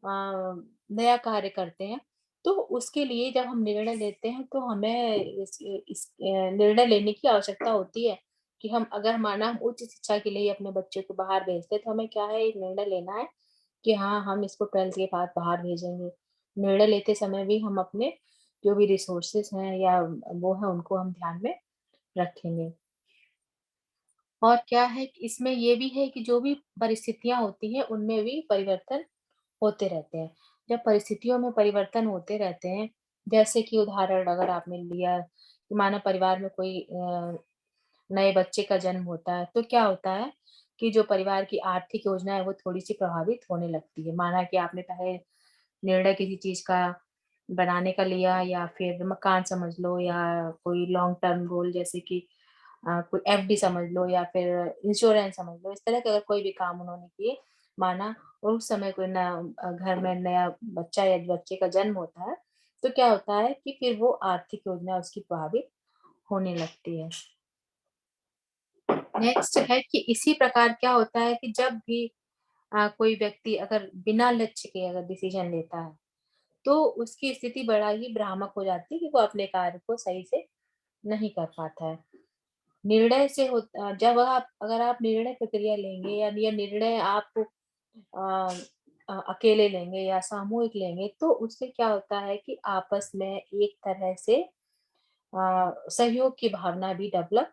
Speaker 1: नया कार्य करते हैं, तो उसके लिए जब हम निर्णय लेते हैं तो हमें निर्णय लेने की आवश्यकता होती है कि हम अगर माना हम उच्च शिक्षा के लिए अपने बच्चे को बाहर भेजते हैं, तो हमें क्या है एक निर्णय लेना है कि हाँ, हम इसको 12th के बाद बाहर भेजेंगे। निर्णय लेते समय भी हम अपने जो भी रिसोर्सेज़ हैं या वो है उनको हम ध्यान में रखेंगे। और क्या है कि इसमें ये भी है कि जो भी परिस्थितियाँ होती हैं उनमें भी परिवर्तन होते रहते हैं। जब परिस्थितियों में परिवर्तन होते रहते हैं, जैसे कि उदाहरण अगर आपने लिया कि मानो परिवार में कोई नए बच्चे का जन्म होता है, तो क्या होता है कि जो परिवार की आर्थिक योजना है वो थोड़ी-सी प्रभावित होने लगती है। माना कि आपने पहले निर्णय किसी चीज़ का बनाने का लिया या फिर मकान समझ लो या कोई लॉन्ग टर्म गोल जैसे कि कोई एफडी समझ लो या फिर इंश्योरेंस समझ लो, इस तरह के अगर कोई भी काम उन्होंने किए, माना और उस समय कोई घर में नया बच्चा या बच्चे का जन्म होता है, तो क्या होता है कि फिर वो आर्थिक योजना उसकी प्रभावित होने लगती है। नेक्स्ट है कि इसी प्रकार क्या होता है कि जब भी कोई व्यक्ति अगर बिना लक्ष्य के अगर डिसीजन लेता है, तो उसकी स्थिति बड़ा ही भ्रामक हो जाती है कि वो अपने कार्य को सही से नहीं कर पाता है। निर्णय से जब आप अगर आप निर्णय प्रक्रिया लेंगे या ये निर्णय आप अकेले लेंगे या सामूहिक लेंगे, तो उससे क्या होता है कि आपस में एक तरह से सहयोग की भावना भी डेवलप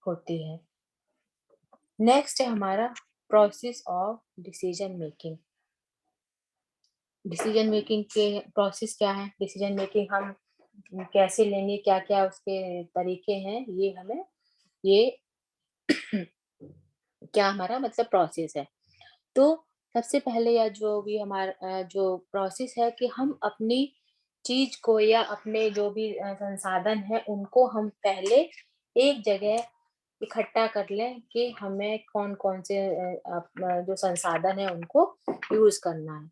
Speaker 1: होती है। नेक्स्ट है हमारा process of decision making. Decision making के प्रोसेस क्या है? डिसीजन मेकिंग हम कैसे लेंगे, क्या-क्या उसके तरीके हैं, ये क्या हमारा मतलब प्रोसेस है। तो सबसे पहले या जो भी जो प्रोसेस है कि हम अपनी चीज़ को या अपने जो भी संसाधन हैं, उनको हम पहले एक जगह इकट्ठा कर लें कि हमें कौन-कौन से जो संसाधन है उनको यूज़ करना है।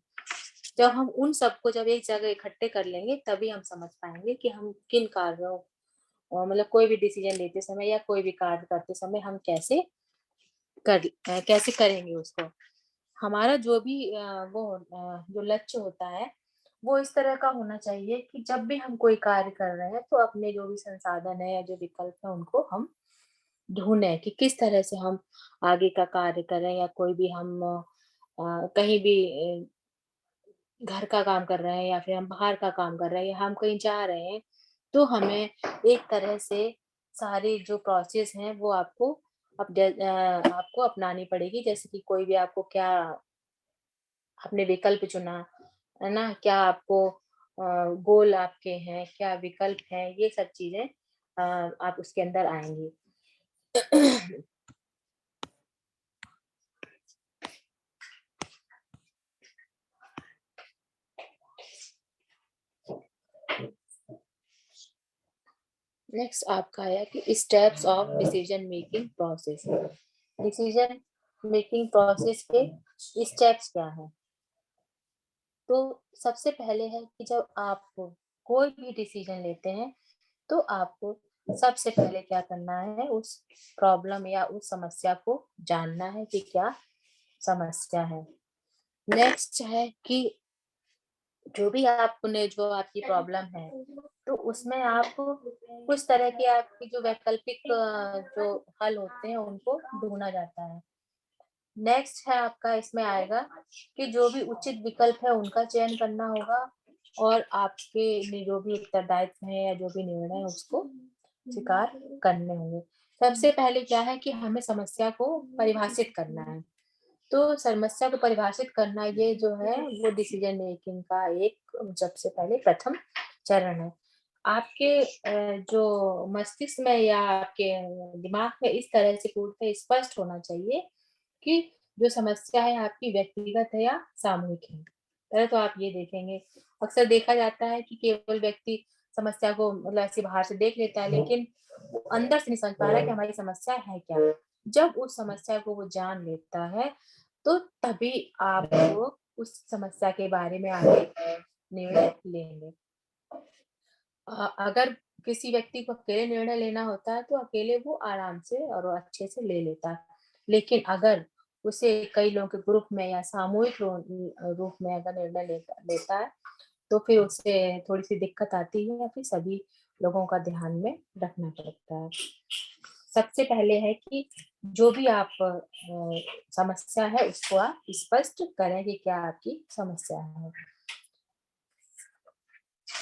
Speaker 1: जब हम उन सबको जब एक जगह इकट्ठे कर लेंगे, तभी हम समझ पाएँगे कि हम किन कार्यों मतलब कोई भी डिसीज़न लेते समय या कोई भी कार्य करते समय हम कैसे करेंगे उसको। हमारा जो भी जो लक्ष्य होता है, वो इस तरह का होना चाहिए कि जब भी हम कोई कार्य कर रहे हैं, तो अपने जो भी संसाधन है या जो विकल्प है, उनको हम ढूँढें कि किस तरह से हम आगे का कार्य करें या कोई भी हम कहीं भी घर का काम कर रहे हैं या फिर हम बाहर का काम कर रहे हैं या हम कहीं जा रहे हैं, तो हमें एक तरह से सारी जो प्रोसेस हैं वो आपको अपनानी पड़ेगी। जैसे कि कोई भी आपको क्या आपने विकल्प चुना, है ना? क्या आपको गोल आपके हैं, क्या विकल्प हैं, ये सब चीज़ें आप उसके अंदर आएँगी। नेक्स्ट आपका आया कि steps of decision making process. Decision making process के स्टेप्स क्या हैं? तो सबसे पहले है कि जब आप कोई भी डिसीजन लेते हैं, तो आपको सबसे पहले क्या करना है, उस प्रॉब्लम या उस समस्या को जानना है कि क्या समस्या है। नेक्स्ट है कि जो आपकी प्रॉब्लम है, तो उसमें आप कुछ तरह की आपकी जो वैकल्पिक जो हल होते हैं, उनको ढूँढा जाता है। नेक्स्ट है आपका इसमें आएगा कि जो भी उचित विकल्प है उनका चयन करना होगा और आपके लिए जो भी उत्तरदायित्व है या जो भी निर्णय है उसको स्वीकार करने होंगे। सबसे पहले क्या है कि हमें समस्या को परिभाषित करना है। तो समस्या को परिभाषित करना ये जो है वो डिसीजन मेकिंग का एक सबसे पहले प्रथम चरण है। आपके जो मस्तिष्क में या आपके दिमाग में इस तरह से पूर्ण स्पष्ट होना चाहिए कि जो समस्या है आपकी व्यक्तिगत है या सामूहिक है। पहले तो आप ये देखेंगे। अक्सर देखा जाता है कि केवल व्यक्ति समस्या को मतलब ऐसे बाहर से देख लेता है, लेकिन वो अंदर से नहीं समझ पा रहा है कि हमारी समस्या है क्या? जब उस समस्या को वो जान लेता है, तो तभी आप वो उस समस्या के बारे में आगे निर्णय लेंगे। अगर किसी व्यक्ति को अकेले निर्णय लेना होता है, तो अकेले वो आराम से और अच्छे से ले लेता है। लेकिन अगर उसे कई लोगों के ग्रुप में या सामूहिक रूप में अगर निर्णय लेता लेता है, तो फिर उसे थोड़ी-सी दिक्कत आती है या फिर सभी लोगों का ध्यान में रखना पड़ता है। सबसे पहले है कि जो भी समस्या है उसको आप स्पष्ट करें कि क्या आपकी समस्या है।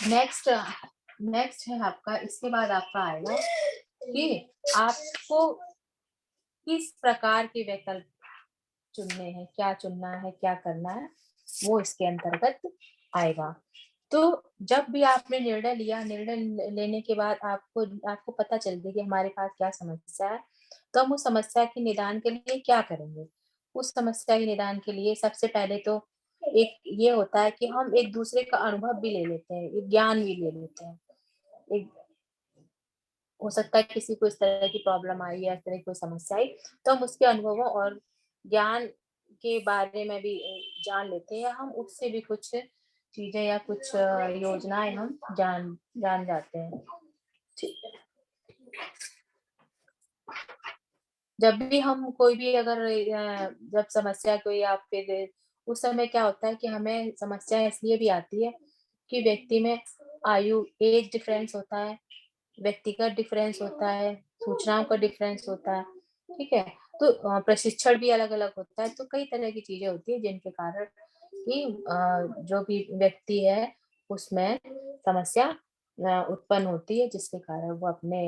Speaker 1: नेक्स्ट नेक्स्ट है आपका इसके बाद आपका आएगा कि आपको किस प्रकार के विकल्प चुनने हैं, क्या चुनना है, क्या करना है, वो इसके अंतर्गत आएगा। तो जब भी आपने निर्णय लिया, निर्णय लेने के बाद आपको पता चल गया कि हमारे पास क्या समस्या है, तो हम उस समस्या के निदान के लिए क्या करेंगे? उस समस्या के निदान के लिए सबसे पहले तो एक ये होता है कि हम एक-दूसरे का अनुभव भी ले लेते हैं, एक ज्ञान भी ले लेते हैं। एक हो सकता है किसी को इस तरह की प्रॉब्लम आई या इस तरह की कोई समस्या आई, तो हम उसके अनुभवों और ज्ञान के बारे में भी जान लेते हैं, या हम उससे भी कुछ चीज़ें या कुछ योजनाएँ हम जान जान जाते हैं। ठीक है। जब भी हम कोई भी अगर जब समस्या कोई या फिर उस समय क्या होता है कि हमें समस्या इसलिए भी आती है कि व्यक्ति में एज डिफरेंस होता है, व्यक्तिगत डिफरेंस होता है, सूचनाओं का डिफरेंस होता है, ठीक है? तो प्रशिक्षण भी अलग-अलग होता है, तो कई तरह की चीज़ें होती हैं जिनके कारण कि जो भी व्यक्ति है उसमें समस्या उत्पन्न होती है, जिसके कारण वो अपने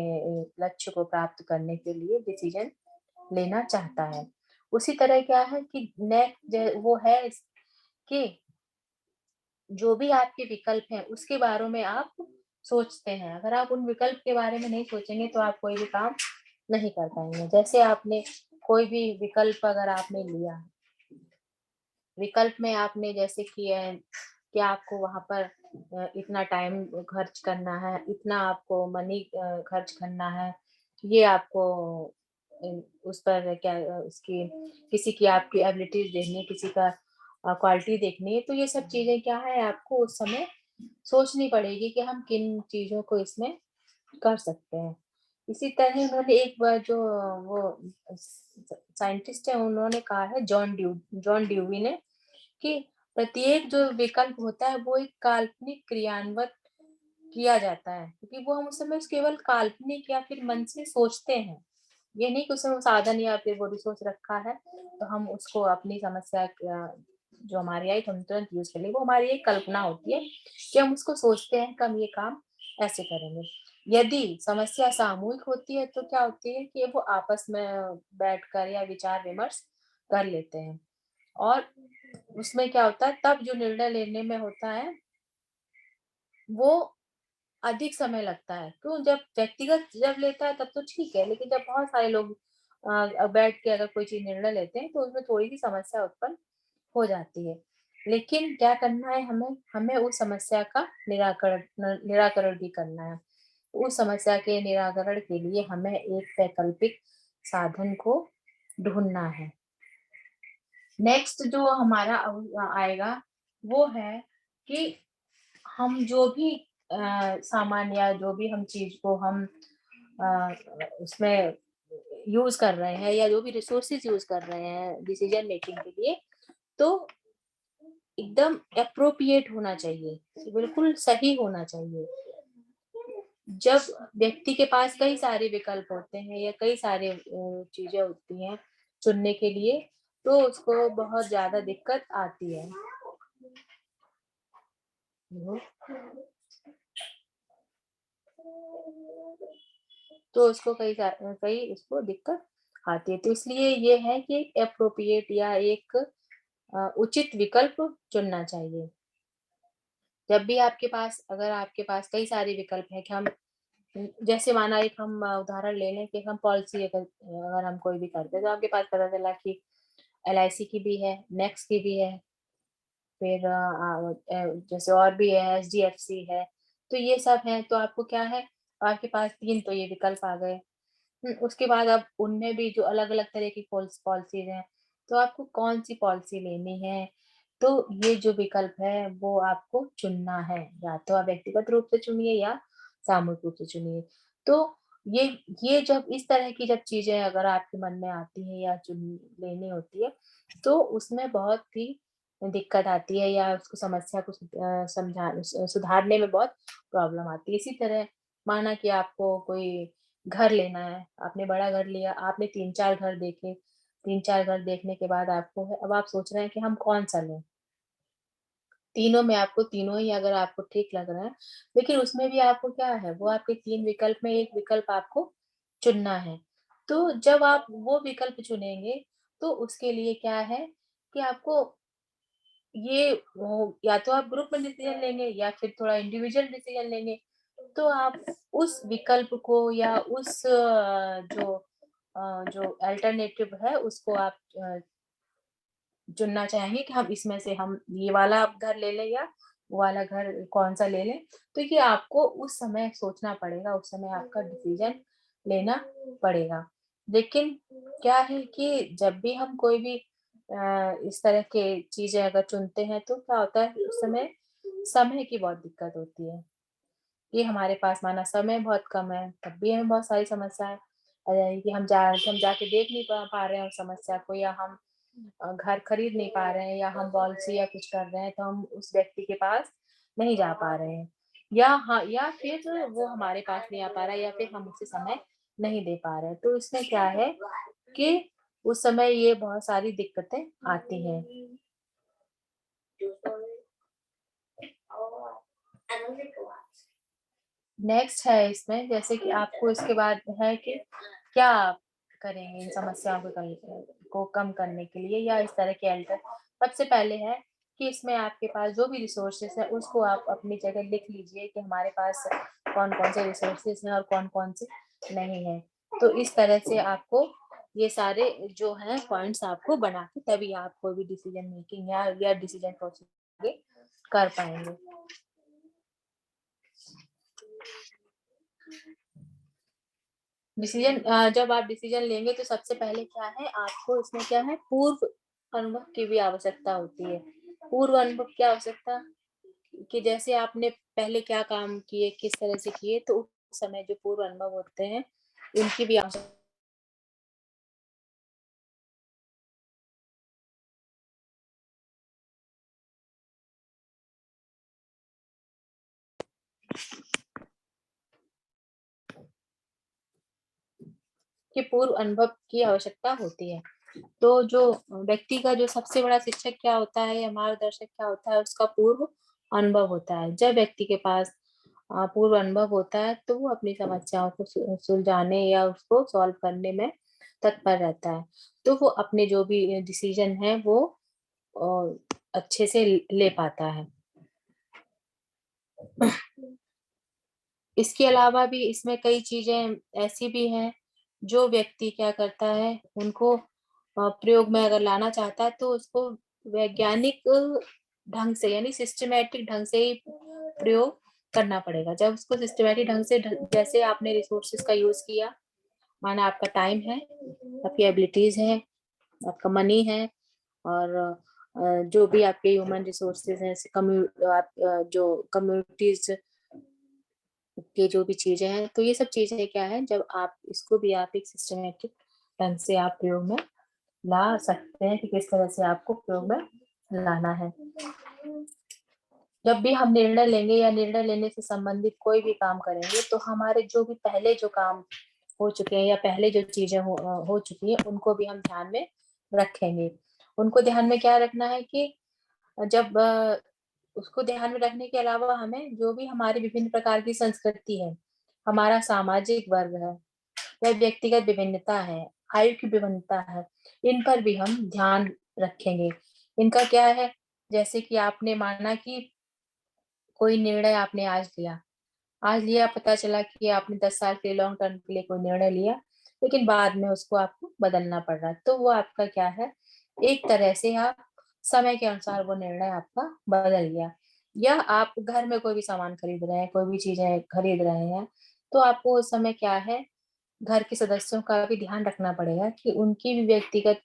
Speaker 1: लक्ष्य को प्राप्त करने के लिए डिसीज़न लेना चाहता है। उसी तरह क्या है कि नेक्स्ट वो है कि जो भी आपके विकल्प हैं, उसके बारे में आप सोचते हैं। अगर आप उन विकल्प के बारे में नहीं सोचेंगे, तो आप कोई भी काम नहीं कर पाएँगे। जैसे आपने कोई भी विकल्प अगर आपने लिया, विकल्प में आपने जैसे कि आपको वहाँ पर इतना टाइम खर्च करना है, इतना आपको मनी खर्च करना है, ये आपको उस पर क्या उसकी किसी की आपकी एबिलिटीज़ देखनी है, किसी का क्वालिटी देखनी है, तो ये सब चीज़ें क्या है आपको उस समय सोचनी पड़ेगी कि हम किन चीज़ों को इसमें कर सकते हैं। इसी तरह उन्होंने एक बार जो वो साइंटिस्ट है उन्होंने कहा है जॉन ड्यूवी ने कि प्रत्येक जो विकल्प होता है वो एक काल्पनिक क्रियान्वत किया जाता है, क्योंकि वो हम उस समय केवल काल्पनिक या फिर मन से सोचते हैं। ये नहीं कि उसमें वो साधन या फिर वो रिसोर्स रखा है, तो हम उसको अपनी समस्या जो हमारी आई तो हम तुरंत यूज़ कर लें। वो हमारी एक कल्पना होती है कि हम उसको सोचते हैं कि हम ये काम ऐसे करेंगे। यदि समस्या सामूहिक होती है तो क्या होती है कि वो आपस में बैठकर या विचार-विमर्श कर लेते हैं, और उसमें क्या होता है तब जो निर्णय लेने में होता है, वो अधिक समय लगता है। क्यों? जब व्यक्तिगत जब लेता है तब तो ठीक है, लेकिन जब बहुत सारे लोग बैठ के अगर कोई चीज़ निर्णय लेते हैं तो उसमें थोड़ी-सी समस्या उत्पन्न हो जाती है। लेकिन क्या करना है हमें? हमें उस समस्या का निराकरण भी करना है। उस समस्या के निराकरण के लिए हमें एक वैकल्पिक साधन को ढूँढना है। नेक्स्ट जो हमारा आएगा वो है कि हम जो भी सामान या जो भी हम चीज़ को हम उसमें यूज़ कर रहे हैं या जो भी रिसोर्सेज़ यूज़ कर रहे हैं डिसीज़न मेकिंग के लिए, तो एकदम एप्रोप्रिएट होना चाहिए, बिल्कुल सही होना चाहिए। जब व्यक्ति के पास कई सारे विकल्प होते हैं या कई सारे चीज़ें होती हैं चुनने के लिए, तो उसको बहुत ज़्यादा दिक्कत आती है। तो उसको कई उसको दिक्कत आती है। तो इसलिए ये है कि एप्रोप्रिएट या एक उचित विकल्प चुनना चाहिए। जब भी अगर आपके पास कई सारे विकल्प हैं कि हम जैसे माना एक हम उदाहरण ले लें कि हम पॉलिसी अगर हम कोई भी करते हैं, तो आपके पास पता चला कि एलआईसी की भी है, मैक्स की भी है, फिर जैसे और भी है, एचडीएफसी है, तो ये सब हैं, तो आपको क्या है, आपके पास 3 तो ये विकल्प आ गए। उसके बाद अब उनमें भी जो अलग-अलग तरह की पॉलिसीज़ हैं, तो आपको कौन-सी पॉलिसी लेनी है, तो ये जो विकल्प है, वो आपको चुनना है। या तो आप व्यक्तिगत रूप से चुनिए या सामूहिक रूप से चुनिए। तो ये ये जब इस तरह की जब चीज़ें अगर आपके मन में आती हैं या चुन लेनी होती है, तो उसमें बहुत ही दिक्कत आती है या उसको समस्या को सुधारने में बहुत प्रॉब्लम आती है। इसी तरह माना कि आपको कोई घर लेना है, आपने बड़ा घर लिया, आपने 3-4 घर देखे, 3-4 घर देखने के बाद आपको है अब आप सोच रहे हैं कि हम कौन-सा लें? तीनों में आपको तीनों ही अगर आपको ठीक लग रहा है, लेकिन उसमें भी आपको क्या है, वो आपके 3 विकल्प में 1 विकल्प आपको चुनना है। तो जब आप वो विकल्प चुनेंगे, तो उसके लिए क्या है कि आपको ये या तो आप ग्रुप में डिसीजन लेंगे या फिर थोड़ा इंडिविजुअल डिसीजन लेंगे। तो आप उस विकल्प को या उस जो अल्टरनेटिव है उसको आप चुनना चाहेंगे कि हम इसमें से हम ये वाला घर ले लें या वो वाला घर कौन-सा ले लें। तो ये आपको उस समय सोचना पड़ेगा, उस समय आपका डिसीजन लेना पड़ेगा। लेकिन क्या है कि जब भी हम कोई भी इस तरह के चीज़ें अगर चुनते हैं तो क्या होता है उस समय की बहुत दिक्कत होती है। कि हमारे पास माना समय बहुत कम है, तब भी हमें बहुत सारी समस्याएँ आ जाएगी कि हम जाके देख नहीं पा रहे हैं उस समस्या को, या हम घर खरीद नहीं पा रहे हैं, या हम पॉलिसी या कुछ कर रहे हैं तो हम उस व्यक्ति के पास नहीं जा पा रहे हैं। या फिर वो हमारे पास नहीं आ पा रहा है, या फिर हम उसे समय नहीं दे पा रहे हैं। तो इसमें क्या है कि उस समय ये बहुत सारी दिक्कतें आती हैं। नेक्स्ट है इसमें, जैसे कि आपको इसके बाद है कि क्या आप करेंगे इन समस्याओं को कम करने के लिए, या इस तरह के अल्टर। सबसे पहले है कि इसमें आपके पास जो भी रिसोर्सेस है उसको आप अपनी जगह लिख लीजिए कि हमारे पास कौन-कौन से रिसोर्सेस हैं और कौन-कौन से नहीं हैं। तो इस तरह से आपको ये सारे जो हैं पॉइंट्स आपको बना के तभी आप कोई भी डिसीजन मेकिंग या डिसीजन प्रोसेस आगे कर पाएँगे। जब आप डिसीजन लेंगे तो सबसे पहले क्या है, आपको इसमें क्या है, पूर्व अनुभव की भी आवश्यकता होती है। पूर्व अनुभव की आवश्यकता कि जैसे आपने पहले क्या काम किए, किस तरह से किए, तो उस समय जो पूर्व अनुभव होते हैं, उनकी भी आवश्यकता। कि पूर्व अनुभव की आवश्यकता होती है। तो जो व्यक्ति का जो सबसे बड़ा शिक्षक क्या होता है या मार्गदर्शक क्या होता है, उसका पूर्व अनुभव होता है। जब व्यक्ति के पास पूर्व अनुभव होता है तो वो अपनी समस्याओं को सुलझाने या उसको सॉल्व करने में तत्पर रहता है। तो वो अपने जो भी डिसीजन है वो अच्छे से ले पाता है। इसके अलावा भी इसमें कई चीज़ें ऐसी भी हैं, जो व्यक्ति क्या करता है, उनको प्रयोग में अगर लाना चाहता है तो उसको वैज्ञानिक ढंग से यानी सिस्टमैटिक ढंग से ही प्रयोग करना पड़ेगा। जब उसको सिस्टमैटिक ढंग से जैसे आपने रिसोर्सेज़ का यूज़ किया, माना आपका टाइम है, आपकी एबिलिटीज़ हैं, आपका मनी है, और जो भी आपके ह्यूमन रिसोर्सेज़ हैं, जो कम्युनिटीज़ ये जो भी चीज़ें हैं, तो ये सब चीज़ें क्या है, जब आप इसको भी आप एक सिस्टमैटिक ढंग से आप प्रयोग में ला सकते हैं कि किस तरह से आपको प्रयोग में लाना है। जब भी हम निर्णय लेंगे या निर्णय लेने से संबंधित कोई भी काम करेंगे, तो हमारे जो भी पहले जो काम हो चुके हैं या पहले जो चीज़ें हो चुकी हैं, उनको भी हम ध्यान में रखेंगे। उनको ध्यान में क्या रखना है कि जब उसको ध्यान में रखने के अलावा हमें जो भी हमारी विभिन्न प्रकार की संस्कृति है, हमारा सामाजिक वर्ग है या व्यक्तिगत विभिन्नता है, आयु की विभिन्नता है, इन पर भी हम ध्यान रखेंगे। इनका क्या है, जैसे कि आपने माना कि कोई निर्णय आपने आज लिया, पता चला कि आपने 10 साल के लॉन्ग टर्म के लिए कोई निर्णय लिया, लेकिन बाद में उसको आपको बदलना पड़ रहा है। तो वो आपका क्या है, एक तरह से आप समय के अनुसार वो निर्णय आपका बदल गया। या आप घर में कोई भी सामान खरीद रहे हैं, कोई भी चीज़ें खरीद रहे हैं, तो आपको उस समय क्या है, घर के सदस्यों का भी ध्यान रखना पड़ेगा कि उनकी भी व्यक्तिगत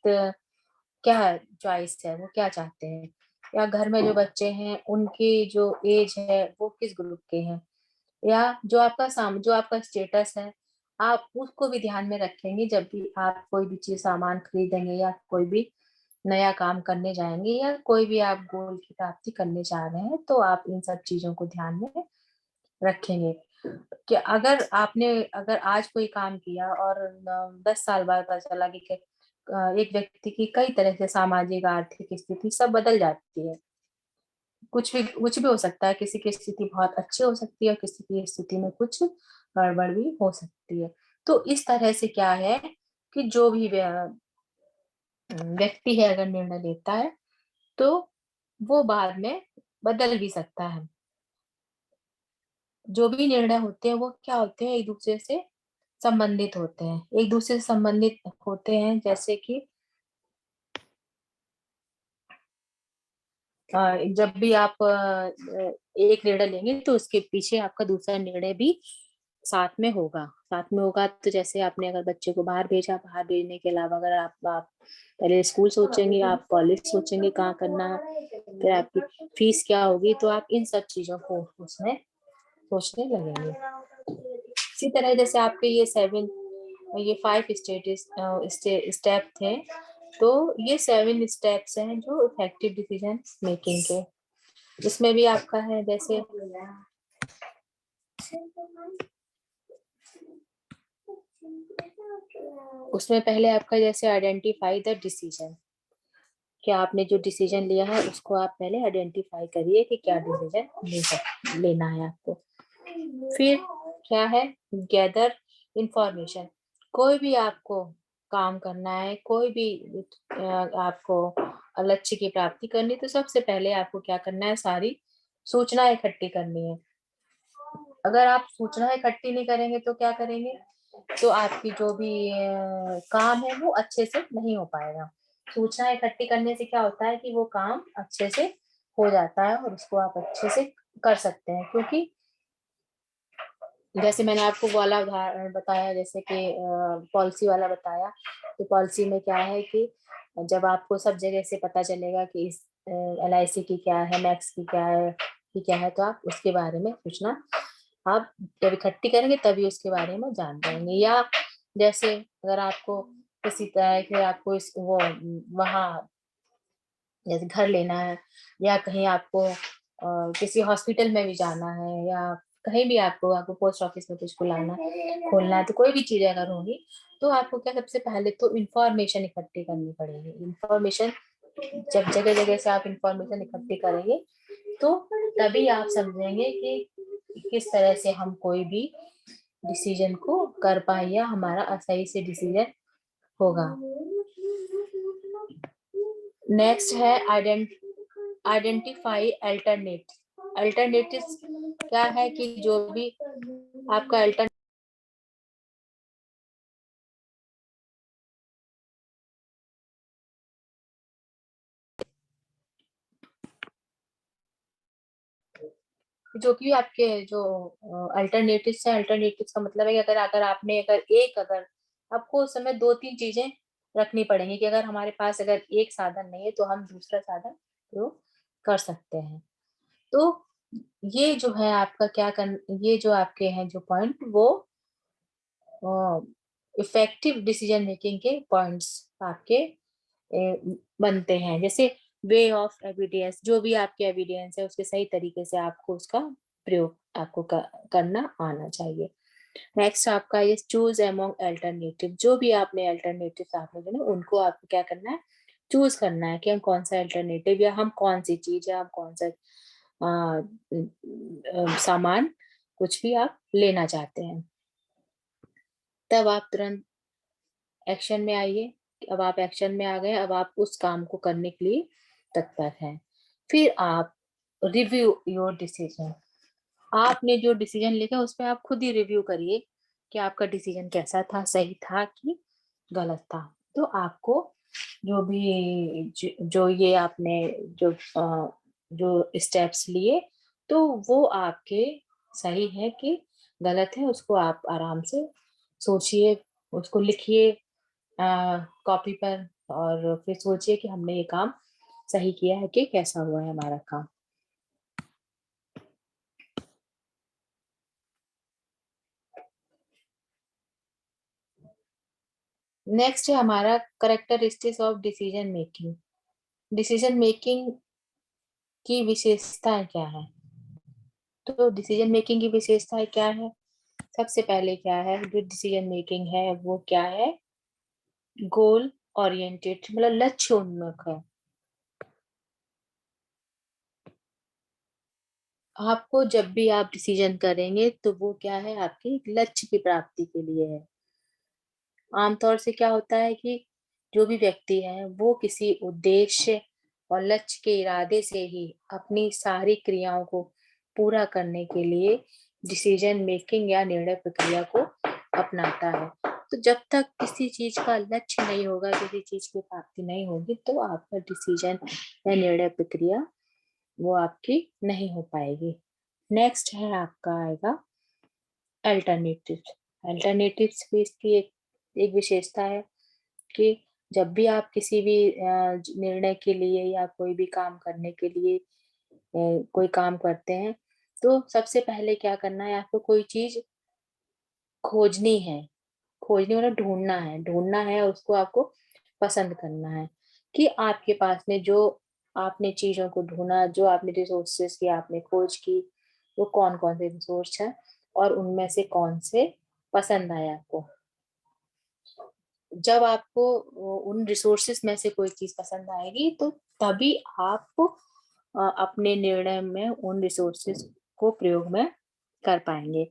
Speaker 1: क्या चॉइस है, वो क्या चाहते हैं। या घर में जो बच्चे हैं, उनकी जो एज है, वो किस ग्रुप के हैं। या जो आपका स्टेटस है, आप उसको भी ध्यान में रखेंगे जब भी आप कोई भी चीज़ सामान खरीदेंगे या कोई भी नया काम करने जाएँगे या कोई भी आप गोल की प्राप्ति करने जा रहे हैं, तो आप इन सब चीज़ों को ध्यान में रखेंगे। कि अगर आज कोई काम किया और 10 साल बाद पता चला कि एक व्यक्ति की कई तरह से सामाजिक, आर्थिक स्थिति सब बदल जाती है। कुछ भी हो सकता है, किसी की स्थिति बहुत अच्छी हो सकती है और किसी की स्थिति में कुछ गड़बड़ भी हो सकती है। तो इस तरह से क्या है कि जो भी व्यक्ति है अगर निर्णय लेता है, तो वो बाद में बदल भी सकता है। जो भी निर्णय होते हैं वो क्या होते हैं, एक दूसरे से संबंधित होते हैं, एक दूसरे से संबंधित होते हैं। जैसे कि जब भी आप एक निर्णय लेंगे तो उसके पीछे आपका दूसरा निर्णय भी साथ में होगा। तो जैसे आपने अगर बच्चे को बाहर भेजा, बाहर भेजने के अलावा अगर आप पहले स्कूल सोचेंगे, आप कॉलेज सोचेंगे कहाँ करना है, फिर आपकी फीस क्या होगी, तो आप इन सब चीजों को उसमें सोचने लगेंगे। इसी तरह जैसे आपके ये 5 स्टेप थे, तो ये 7 स्टेप्स हैं जो इफेक्टिव डिसीजन मेकिंग के। इसमें भी आपका है जैसे उसमें पहले आपका जैसे आइडेंटिफाई द डिसीजन, कि आपने जो डिसीजन लिया है उसको आप पहले आइडेंटिफाई करिए कि क्या डिसीजन लेना है आपको। फिर क्या है, गैदर इंफॉर्मेशन। कोई भी आपको काम करना है, कोई भी आपको लक्ष्य की प्राप्ति करनी, तो सबसे पहले आपको क्या करना है, सारी सूचना इकट्ठी करनी है। अगर आप सूचना इकट्ठी नहीं करेंगे तो क्या करेंगे, तो आपकी जो भी काम है वो अच्छे से नहीं हो पाएगा। सूचना इकट्ठी करने से क्या होता है कि वो काम अच्छे से हो जाता है और उसको आप अच्छे से कर सकते हैं। क्योंकि जैसे मैंने आपको वो वाला उदाहरण बताया, जैसे कि पॉलिसी वाला बताया, तो पॉलिसी में क्या है कि जब आपको सब जगह से पता चलेगा कि इस LIC की क्या है, मैक्स की क्या है, की क्या है, तो आप उसके बारे में सूचना आप जब इकट्ठी करेंगे तभी उसके बारे में जान पाएंगे। या जैसे अगर आपको किसी तरह के आपको इस वो वहाँ जैसे घर लेना है, या कहीं आपको किसी हॉस्पिटल में भी जाना है, या कहीं भी आपको पोस्ट ऑफिस में कुछ खोलना है, तो कोई भी चीजें अगर होंगी, तो आपको क्या सबसे पहले तो इंफॉर्मेशन इकट्ठी करनी पड़ेगी। इंफॉर्मेशन जब जगह जगह से आप इंफॉर्मेशन इकट्ठी करेंगे, तो तभी आप समझेंगे कि किस तरह से हम कोई भी डिसीजन को कर पाए या हमारा सही से डिसीजन होगा। नेक्स्ट है आइडेंटिफाई अल्टरनेटिव्स। क्या है कि जो भी आपका जो भी आपके जो अल्टरनेटिव्स है, अल्टरनेटिव्स का मतलब है कि अगर आपको उस समय 2-3 चीजें रखनी पड़ेंगी, कि अगर हमारे पास अगर एक साधन नहीं है तो हम दूसरा साधन प्रयोग कर सकते हैं। तो ये जो है आपका ये जो आपके हैं जो पॉइंट, वो इफेक्टिव डिसीजन मेकिंग के पॉइंट्स आपके बनते हैं। जैसे वे ऑफ एविडेंस, जो भी आपके एविडेंस है उसके सही तरीके से आपको उसका प्रयोग करना आना चाहिए। नेक्स्ट आपका ये चूज अमॉन्ग अल्टरनेटिव, जो भी आपने अल्टरनेटिव आपने चुने उनको आपको क्या करना है, चूज करना है कि हम कौन सा अल्टरनेटिव या हम कौन सी चीज या हम कौन सा सामान कुछ भी आप लेना चाहते हैं। तब आप तुरंत एक्शन में आइए। अब आप एक्शन में आ गए, अब आप उस काम को करने के लिए तत्पर हैं। फिर आप रिव्यू योर डिसीजन। आपने जो डिसीजन लिखा उस पर आप खुद ही रिव्यू करिए कि आपका डिसीजन कैसा था, सही था कि गलत था। तो आपको जो ये आपने जो स्टेप्स लिए, तो वो आपके सही है कि गलत है, उसको आप आराम से सोचिए, उसको लिखिए कॉपी पर, और फिर सोचिए कि हमने ये काम सही किया है कि कैसा हुआ है हमारा काम। नेक्स्ट है हमारा characteristics of decision making. Decision making की विशेषताएं क्या है, तो डिसीजन मेकिंग की विशेषताएं क्या है, सबसे पहले क्या है, जो डिसीजन मेकिंग है वो क्या है, गोल ओरिएंटेड, मतलब लक्ष्य उन्मुख है। आपको जब भी आप डिसीजन करेंगे तो वो क्या है, आपके लक्ष्य की प्राप्ति के लिए है। आमतौर से क्या होता है कि जो भी व्यक्ति है वो किसी उद्देश्य और लक्ष्य के इरादे से ही अपनी सारी क्रियाओं को पूरा करने के लिए डिसीजन मेकिंग या निर्णय प्रक्रिया को अपनाता है। तो जब तक किसी चीज का लक्ष्य नहीं होगा, किसी चीज की प्राप्ति नहीं होगी, तो आपका डिसीजन या निर्णय प्रक्रिया वो आपकी नहीं हो पाएगी। नेक्स्ट है आपका आएगा अल्टरनेटिव्स। अल्टरनेटिव्स भी इसकी एक विशेषता है कि जब भी आप किसी भी निर्णय के लिए या कोई भी काम करने के लिए कोई काम करते हैं, तो सबसे पहले क्या करना है, आपको कोई चीज खोजनी है। खोजनी मतलब ढूंढना है, उसको आपको पसंद करना है कि आपके पास में जो आपने चीजों को ढूंढा, जो आपने रिसोर्सेस की आपने खोज की, वो कौन कौन से रिसोर्स है और उनमें से कौन से पसंद आए आपको। जब आपको उन रिसोर्सेस में से कोई चीज पसंद आएगी, तो तभी आप अपने निर्णय में उन रिसोर्सेस को प्रयोग में कर पाएंगे।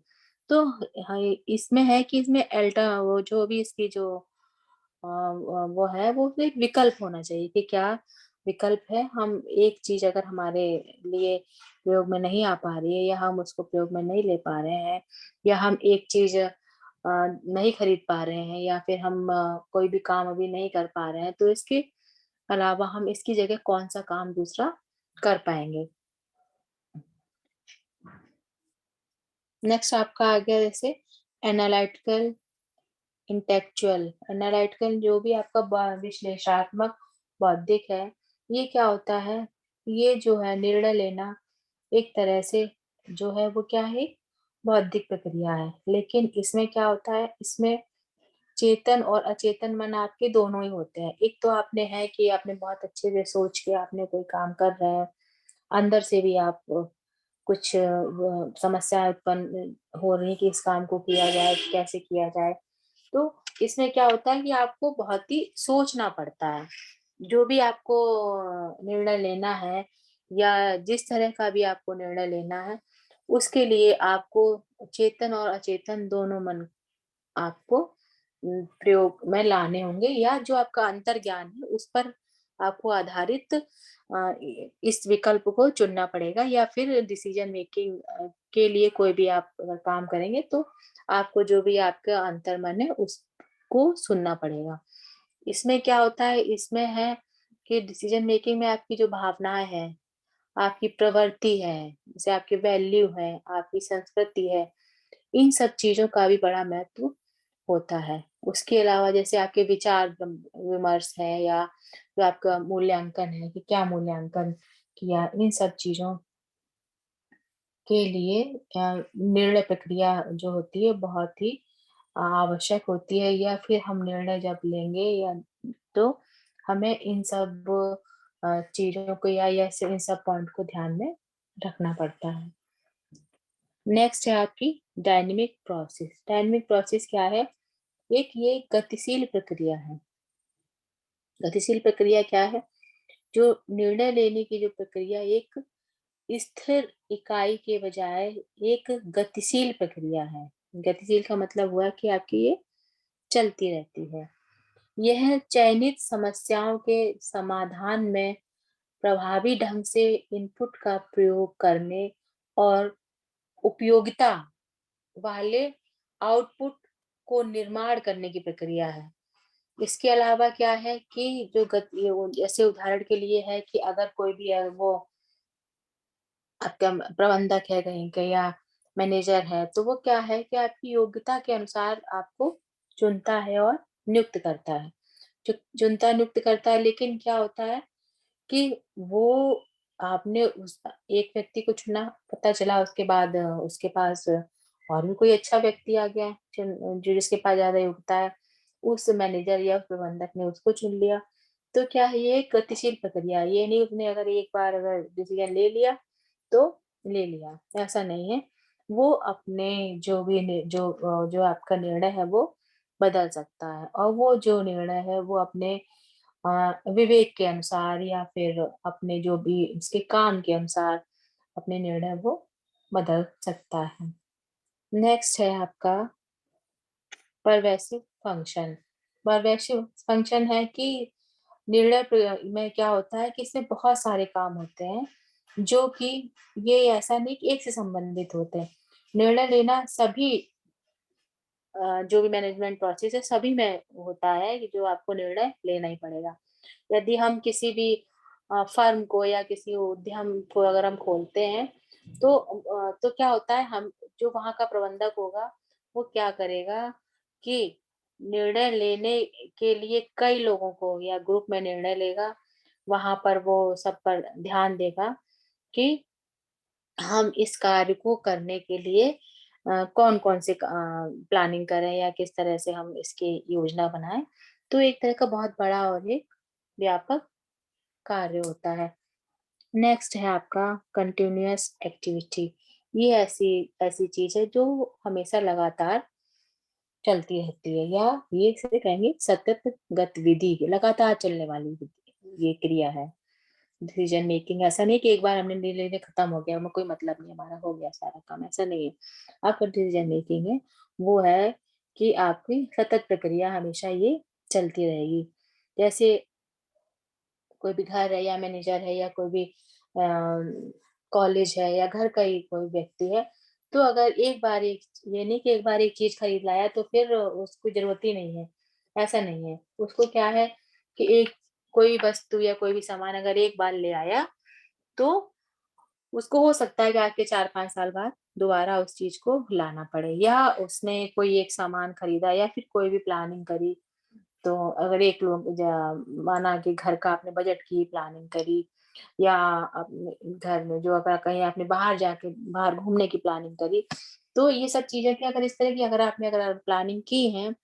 Speaker 1: तो हाँ, इसमें है कि इसमें अल्टा वो जो भी इसकी जो वो है, वो एक विकल्प होना चाहिए कि क्या विकल्प है। हम एक चीज अगर हमारे लिए प्रयोग में नहीं आ पा रही है, या हम उसको प्रयोग में नहीं ले पा रहे हैं, या हम एक चीज नहीं खरीद पा रहे हैं, या फिर हम कोई भी काम अभी नहीं कर पा रहे हैं, तो इसके अलावा हम इसकी जगह कौन सा काम दूसरा कर पाएंगे। नेक्स्ट आपका आ गया जैसे एनालिटिकल इंटेलेक्चुअल। एनालिटिकल जो भी आपका विश्लेषणात्मक बौद्धिक है, ये क्या होता है, ये जो है निर्णय लेना एक तरह से जो है वो क्या है, बौद्धिक प्रक्रिया है। लेकिन इसमें क्या होता है, इसमें चेतन और अचेतन मन आपके दोनों ही होते हैं। एक तो आपने है कि आपने बहुत अच्छे से सोच के आपने कोई काम कर रहे हैं, अंदर से भी आप कुछ समस्या उत्पन्न हो रही है कि इस काम को किया जाए, कैसे किया जाए। तो इसमें क्या होता है कि आपको बहुत ही सोचना पड़ता है। जो भी आपको निर्णय लेना है, या जिस तरह का भी आपको निर्णय लेना है, उसके लिए आपको चेतन और अचेतन दोनों मन आपको प्रयोग में लाने होंगे, या जो आपका अंतर्ज्ञान है उस पर आपको आधारित इस विकल्प को चुनना पड़ेगा। या फिर डिसीजन मेकिंग के लिए कोई भी आप अगर काम करेंगे, तो आपको जो भी आपका अंतर्मन है उसको सुनना पड़ेगा। इसमें क्या होता है, इसमें है कि डिसीजन मेकिंग में आपकी जो भावनाएं हैं, आपकी प्रवृत्ति है, जैसे आपकी वैल्यू है, आपकी संस्कृति है, इन सब चीजों का भी बड़ा महत्व होता है। उसके अलावा जैसे आपके विचार विमर्श है, या जो आपका मूल्यांकन है कि क्या मूल्यांकन किया, इन सब चीजों के लिए निर्णय प्रक्रिया जो होती है बहुत ही आवश्यक होती है। या फिर हम निर्णय जब लेंगे, या तो हमें इन सब चीजों को या इन सब पॉइंट को ध्यान में रखना पड़ता है। नेक्स्ट है आपकी डायनेमिक प्रोसेस। डायनेमिक प्रोसेस क्या है, ये गतिशील प्रक्रिया है। गतिशील प्रक्रिया क्या है, जो निर्णय लेने की जो प्रक्रिया एक स्थिर इकाई के बजाय एक गतिशील प्रक्रिया है। गतिशील का मतलब हुआ कि आपकी ये चलती रहती है। यह चयनित समस्याओं के समाधान में प्रभावी ढंग से इनपुट का प्रयोग करने और उपयोगिता वाले आउटपुट को निर्माण करने की प्रक्रिया है। इसके अलावा क्या है कि जो गति जैसे उदाहरण के लिए है कि अगर कोई भी है, वो आपका प्रबंधक है कहीं का या मैनेजर है, तो वो क्या है कि आपकी योग्यता के अनुसार आपको चुनता है और नियुक्त करता है। चुनता नियुक्त करता है, लेकिन क्या होता है कि वो आपने उस एक व्यक्ति को चुना, पता चला उसके बाद उसके पास और भी कोई अच्छा व्यक्ति आ गया है जो जिसके पास ज्यादा योग्यता है, उस मैनेजर या उस प्रबंधक ने उसको चुन लिया। तो क्या है, ये एक गतिशील प्रक्रिया है। ये नहीं उसने अगर एक बार अगर डिसीजन ले लिया तो ले लिया, ऐसा नहीं है। वो अपने जो भी जो आपका निर्णय है वो बदल सकता है, और वो जो निर्णय है वो अपने विवेक के अनुसार या फिर अपने जो भी उसके काम के अनुसार अपने निर्णय वो बदल सकता है। नेक्स्ट है आपका परवेसिव फंक्शन। परवेसिव फंक्शन है कि निर्णय में क्या होता है कि इसमें बहुत सारे काम होते हैं, जो कि ये ऐसा नहीं कि एक से संबंधित होते हैं। निर्णय लेना सभी जो भी मैनेजमेंट प्रोसेस है सभी में होता है कि जो आपको निर्णय लेना ही पड़ेगा। यदि हम किसी भी फर्म को या किसी उद्यम को अगर हम खोलते हैं, तो क्या होता है, हम जो वहाँ का प्रबंधक होगा, वो क्या करेगा कि निर्णय लेने के लिए कई लोगों को या ग्रुप में निर्णय लेगा। वहाँ पर वो सब पर ध्यान देगा कि हम इस कार्य को करने के लिए कौन-कौन से प्लानिंग करें या किस तरह से हम इसकी योजना बनाएँ। तो एक तरह का बहुत बड़ा और एक व्यापक कार्य होता है। नेक्स्ट है आपका कंटीन्यूअस एक्टिविटी। ये ऐसी ऐसी चीज़ है जो हमेशा लगातार चलती रहती है, या ये इसे कहेंगे सतत गतिविधि, लगातार चलने वाली ये क्रिया है। डिसीजन मेकिंग ऐसा नहीं कि एक बार हमने निर्णय लेके खत्म हो गया, हमें कोई मतलब नहीं, हमारा हो गया सारा काम, ऐसा नहीं है। आपका डिसीजन मेकिंग है, वो है कि आपकी सतत प्रक्रिया हमेशा ये चलती रहेगी। जैसे कोई भी घर है या मैनेजर है या कोई भी कॉलेज है या घर का ही कोई व्यक्ति है, तो अगर एक बार एक ये नहीं कि एक बार एक चीज़ खरीद लाया तो फिर उसको ज़रूरत ही नहीं है, ऐसा नहीं है। उसको क्या है कि एक कोई वस्तु या कोई भी सामान अगर एक बार ले आया, तो उसको हो सकता है कि आज के 4-5 साल बाद दोबारा उस चीज़ को लाना पड़े, या उसने कोई एक सामान खरीदा या फिर कोई भी प्लानिंग करी, तो अगर एक लोग माना कि घर का आपने बजट की प्लानिंग करी, या अपने घर में जो अगर कहीं आपने बाहर जाके बाहर घूमने की प्लानिंग करी, तो ये सब चीज़ें क्या, अगर इस तरह की अगर प्लानिंग की है,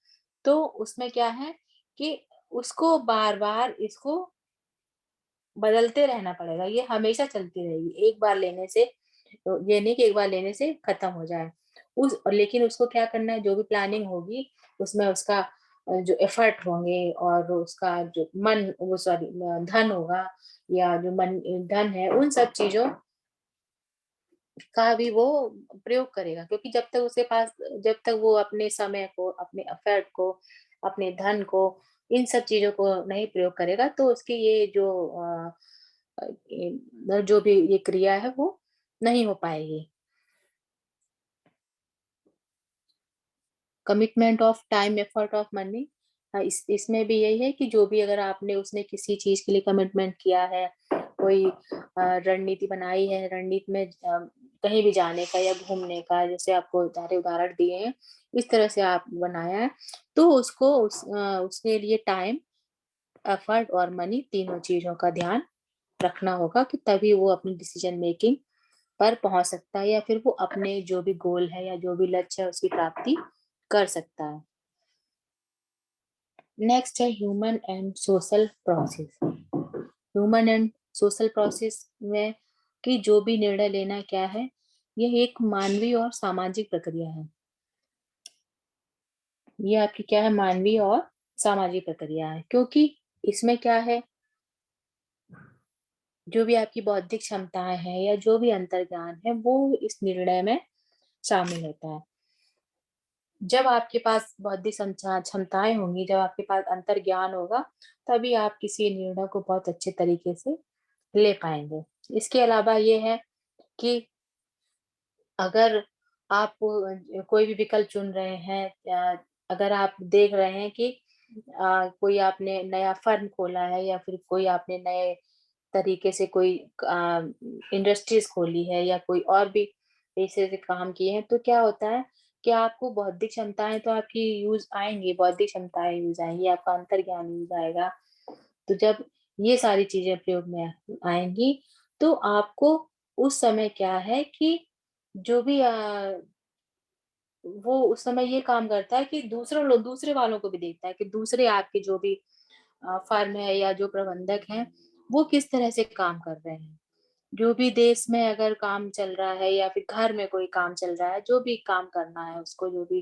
Speaker 1: तो उसमें क्या है कि उसको बार-बार इसको बदलते रहना पड़ेगा, ये हमेशा चलती रहेगी। एक बार लेने से ये नहीं कि एक बार लेने से खत्म हो जाए। लेकिन उसको क्या करना है, जो भी प्लानिंग होगी, उसमें उसका जो एफर्ट होंगे और उसका जो वो सॉरी धन होगा, या जो धन है, उन सब चीज़ों का भी वो प्रयोग करेगा, क्योंकि जब तक वो अपने समय को, अपने एफर्ट को, अपने धन को, इन सब चीज़ों को नहीं प्रयोग करेगा, तो उसकी ये जो भी ये क्रिया है वो नहीं हो पाएगी। Commitment of time, effort of money. इसमें भी यही है कि जो भी अगर आपने उसने किसी चीज़ के लिए कमिटमेंट किया है, कोई रणनीति बनाई है, रणनीति में कहीं भी जाने का या घूमने का, जैसे आपको सारे उदाहरण दिए हैं, इस तरह से आप बनाया है, तो उसको उसके लिए टाइम, एफर्ट और मनी तीनों चीज़ों का ध्यान रखना होगा, कि तभी वो अपनी डिसीजन मेकिंग पर पहुँच सकता है, या फिर वो अपने जो भी गोल है या जो भी लक्ष्य है उसकी प्राप्ति कर सकता है। नेक्स्ट है human and social process. Human and social process में कि जो भी निर्णय लेना क्या है, यह एक मानवीय और सामाजिक प्रक्रिया है। ये आपकी क्या है, मानवीय और सामाजिक प्रक्रिया है, क्योंकि इसमें क्या है, जो भी आपकी बौद्धिक क्षमताएं हैं या जो भी अंतर्ज्ञान है, वो इस निर्णय में शामिल होता है। जब आपके पास बौद्धिक क्षमताएं होंगी, जब आपके पास अंतर्ज्ञान होगा, तभी आप किसी निर्णय को बहुत अच्छे तरीके से ले पाएँगे। इसके अलावा ये है कि अगर आप कोई भी विकल्प चुन रहे हैं, या अगर आप देख रहे हैं कि कोई आपने नया फर्म खोला है या फिर कोई आपने नए तरीके से कोई इंडस्ट्रीज़ खोली है या कोई और भी ऐसे ऐसे काम किए हैं, तो क्या होता है कि आपको बौद्धिक क्षमताएँ तो आपकी यूज़ आएँगी, बौद्धिक क्षमताएँ यूज़ आएँगी, आपका अंतर्ज्ञान यूज़ आएगा। तो जब ये सारी चीज़ें प्रयोग में आएँगी, तो आपको उस समय क्या है कि जो भी वो उस समय ये काम करता है कि दूसरे वालों को भी देखता है कि दूसरे आपके जो भी फर्म है या जो प्रबंधक हैं, वो किस तरह से काम कर रहे हैं। जो भी देश में अगर काम चल रहा है या फिर घर में कोई काम चल रहा है, जो भी काम करना है उसको, जो भी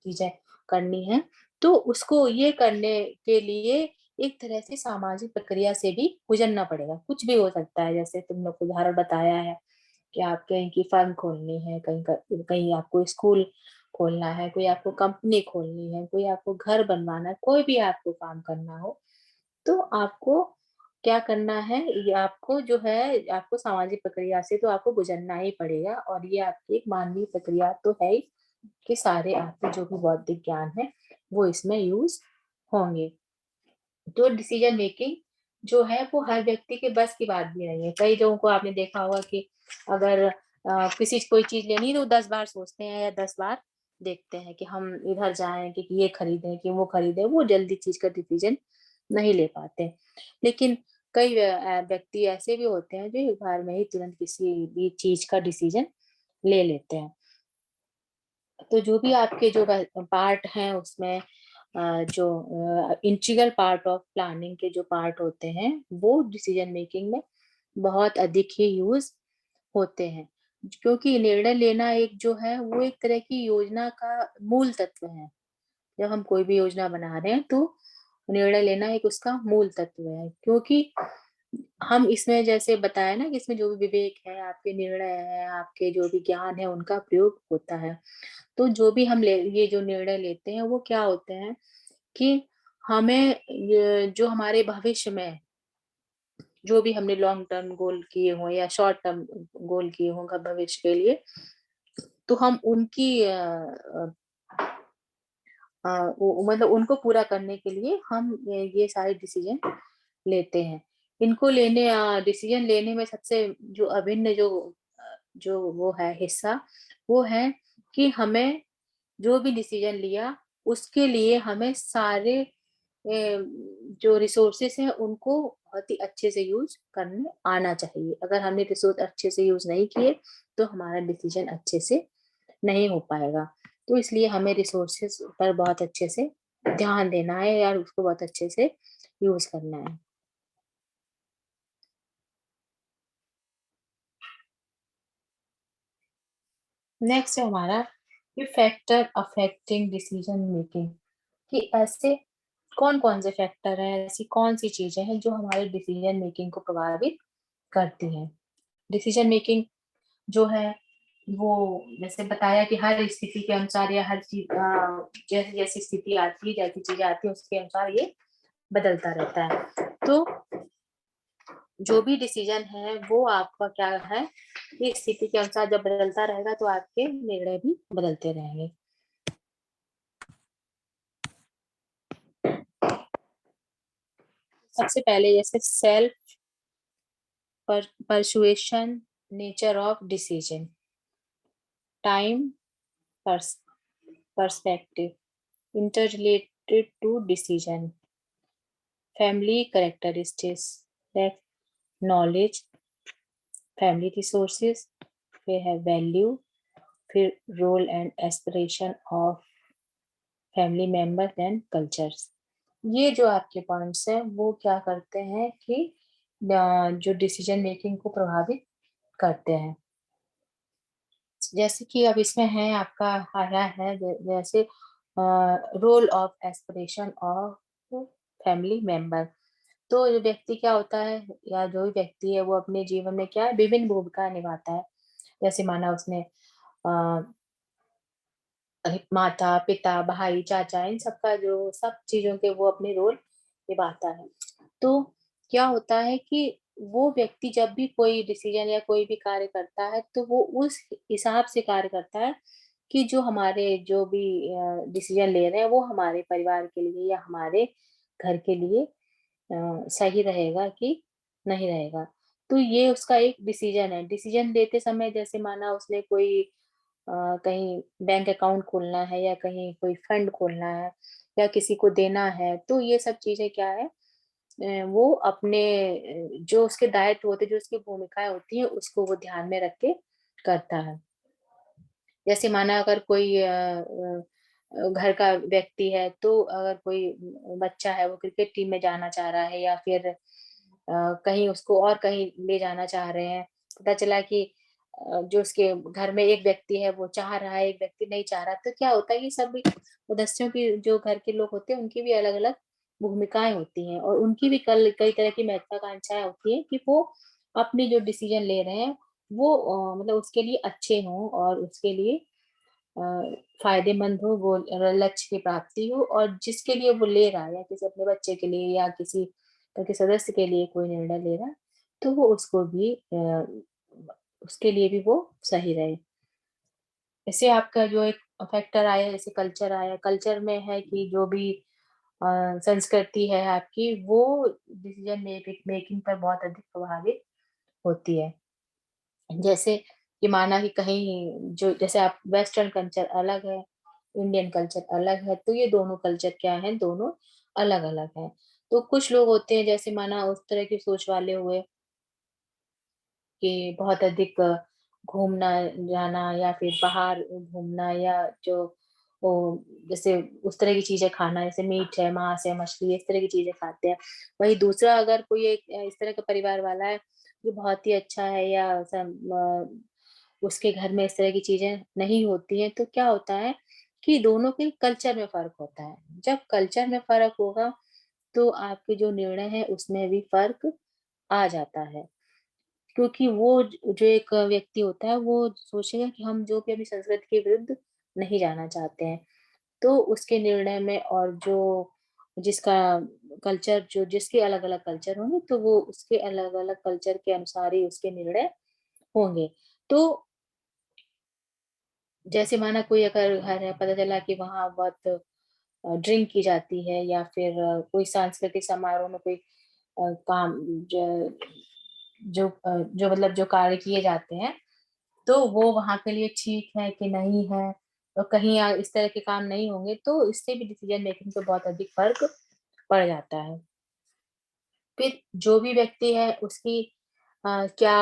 Speaker 1: चीज़ें करनी है, तो उसको ये करने के लिए एक तरह से सामाजिक प्रक्रिया से भी गुज़रना पड़ेगा। कुछ भी हो सकता है, जैसे तुम लोग को उदाहरण बताया है कि आप कहीं की फर्म खोलनी है, कहीं आपको स्कूल खोलना है, कोई आपको कंपनी खोलनी है, कोई आपको घर बनवाना है, कोई भी आपको काम करना हो, तो आपको क्या करना है, ये आपको जो है आपको सामाजिक प्रक्रिया से तो आपको गुजरना ही पड़ेगा, और ये आपकी एक मानवीय प्रक्रिया तो है ही कि सारे आपके जो भी बौद्धिक ज्ञान है वो इसमें यूज होंगे। तो डिसीजन मेकिंग जो है वो हर व्यक्ति के बस की बात भी नहीं है। कई लोगों को आपने देखा होगा कि अगर किसी कोई चीज लेनी तो 10 बार सोचते हैं या 10 बार देखते हैं कि हम इधर जाएं कि ये खरीदें कि वो खरीदें, वो जल्दी चीज का डिसीजन नहीं ले पाते। लेकिन कई व्यक्ति ऐसे भी होते हैं जो एक बार में ही तुरंत किसी भी चीज का डिसीजन ले लेते हैं। तो जो भी आपके जो पार्ट हैं उसमें जो इंटीग्रल पार्ट ऑफ प्लानिंग के जो पार्ट होते हैं वो डिसीजन मेकिंग में बहुत अधिक ही यूज होते हैं, क्योंकि निर्णय लेना एक जो है वो एक तरह की योजना का मूल तत्व है। जब हम कोई भी योजना बना रहे हैं तो निर्णय लेना एक उसका मूल तत्व है, क्योंकि हम इसमें जैसे बताया ना कि इसमें जो भी विवेक है, आपके निर्णय है, आपके जो भी ज्ञान है उनका प्रयोग होता है। तो जो भी हम ये जो निर्णय लेते हैं वो क्या होते हैं कि हमें जो हमारे भविष्य में जो भी हमने लॉन्ग टर्म गोल किए हों या शॉर्ट टर्म गोल किए हों भविष्य के लिए, तो हम उनकी मतलब उनको पूरा करने के लिए हम ये सारे डिसीजन लेते हैं। इनको लेने डिसीजन लेने में सबसे जो अभिन्न जो वो है हिस्सा, वो है कि हमें जो भी डिसीजन लिया उसके लिए हमें सारे जो रिसोर्सेस हैं उनको बहुत ही अच्छे से यूज करने आना चाहिए। अगर हमने रिसोर्स अच्छे से यूज नहीं किए तो हमारा डिसीजन अच्छे से नहीं हो पाएगा। तो इसलिए हमें रिसोर्सेस पर बहुत अच्छे से ध्यान देना है यार, उसको बहुत अच्छे से यूज करना है। नेक्स्ट है हमारा कि फैक्टर अफेक्टिंग डिसीजन मेकिंग, कि ऐसे कौन कौन से फैक्टर हैं, ऐसी कौन सी चीजें हैं जो हमारे डिसीजन मेकिंग को प्रभावित करती हैं। डिसीजन मेकिंग जो है वो जैसे बताया कि हर स्थिति के अनुसार या हर चीज जैसी जैसी स्थिति आती है, जैसी चीजें आती है उसके अनुसार ये बदलता रहता है। तो जो भी डिसीजन है वो आपका क्या है, इस स्थिति के अनुसार जब बदलता रहेगा तो आपके निर्णय भी बदलते रहेंगे। सबसे पहले जैसे self persuasion, nature of decision, time perspective, interrelated to decision, family characteristics, like knowledge, family resources, फिर है value, फिर role and aspiration of family members and cultures। ये जो आपके पॉइंट्स हैं वो क्या करते हैं कि जो डिसीजन मेकिंग को प्रभावित करते हैं। जैसे कि अब इसमें है आपका आया है जैसे role of aspiration of family member. तो जो व्यक्ति क्या होता है या जो भी व्यक्ति है वो अपने जीवन में क्या है विभिन्न भूमिका निभाता है। जैसे माना उसने माता पिता भाई चाचा इन सबका जो सब चीजों के वो अपने रोल निभाता है। तो क्या होता है कि वो व्यक्ति जब भी कोई डिसीजन या कोई भी कार्य करता है तो वो उस हिसाब से कार्य करता है कि जो हमारे जो भी डिसीजन ले रहे हैं वो हमारे परिवार के लिए या हमारे घर के लिए सही रहेगा कि नहीं रहेगा। तो ये उसका एक डिसीजन है। डिसीजन लेते समय जैसे माना उसने कोई कहीं बैंक अकाउंट खोलना है या कहीं कोई फंड खोलना है या किसी को देना है, तो ये सब चीजें क्या है वो अपने जो उसके दायित्व होते हैं, जो उसकी भूमिकाएं होती हैं उसको वो ध्यान में रख के करता है। जैसे माना अगर कोई घर का व्यक्ति है तो अगर कोई बच्चा है वो क्रिकेट टीम में जाना चाह रहा है या फिर कहीं उसको और कहीं ले जाना चाह रहे हैं, पता चला कि जो उसके घर में एक व्यक्ति है वो चाह रहा है, एक व्यक्ति नहीं चाह रहा, तो क्या होता है कि सब सदस्यों की जो घर के लोग होते हैं उनकी भी अलग अलग भूमिकाएं होती हैं और उनकी भी कल कई तरह की महत्वाकांक्षाएं होती हैं कि वो अपनी जो डिसीजन ले रहे हैं वो मतलब उसके लिए अच्छे हों और उसके लिए अ, फायदेमंद हो, वो लक्ष्य की प्राप्ति हो और जिसके लिए वो ले रहा है या किसी अपने बच्चे के लिए या किसी ताकि सदस्य के लिए कोई निर्णय ले रहा है तो वो उसको भी उसके लिए भी वो सही रहे। ऐसे आपका जो एक फैक्टर आया, जैसे कल्चर आया, कल्चर में है कि जो भी संस्कृति है आपकी, वो डिसीजन मेकिंग पर बहुत अधिक प्रभावित होती है। जैसे कि माना कि कहीं जो जैसे आप वेस्टर्न कल्चर अलग है, इंडियन कल्चर अलग है, तो ये दोनों कल्चर क्या है, दोनों अलग-अलग हैं। तो कुछ लोग होते हैं जैसे माना उस तरह की सोच वाले हुए कि बहुत अधिक घूमना जाना या फिर बाहर घूमना या जो वो जैसे उस तरह की चीज़ें खाना, जैसे मीट है, मांस है, मछली है, इस तरह की चीज़ें खाते हैं। वहीं दूसरा अगर कोई एक इस तरह का परिवार वाला है, जो बहुत ही अच्छा है या उसके घर में इस तरह की चीज़ें नहीं होती हैं, तो क्या होता है कि दोनों के कल्चर में फ़र्क होता है। जब कल्चर में फ़र्क होगा, तो आपके जो निर्णय हैं, उसमें भी फ़र्क आ जाता है। क्योंकि वो जो एक व्यक्ति होता है, वो सोचेगा कि हम जो भी अपनी संस्कृति के विरुद्ध नहीं जाना चाहते हैं। तो उसके निर्णय में और जो जिसका कल्चर जो जिसके अलग-अलग कल्चर होंगे, तो वो उसके अलग-अलग कल्चर के अनुसार ही उसके निर्णय होंगे। तो जैसे माना कोई अगर घर है, पता चला कि वहाँ बहुत ड्रिंक की जाती है या फिर कोई सांस्कृतिक समारोह में कोई काम ज जो मतलब जो कार्य किए जाते हैं, तो वो वहाँ के लिए ठीक है कि नहीं है और कहीं इस तरह के काम नहीं होंगे, तो इससे भी डिसीजन मेकिंग पे बहुत अधिक फ़र्क पड़ जाता है। फिर जो भी व्यक्ति है उसकी क्या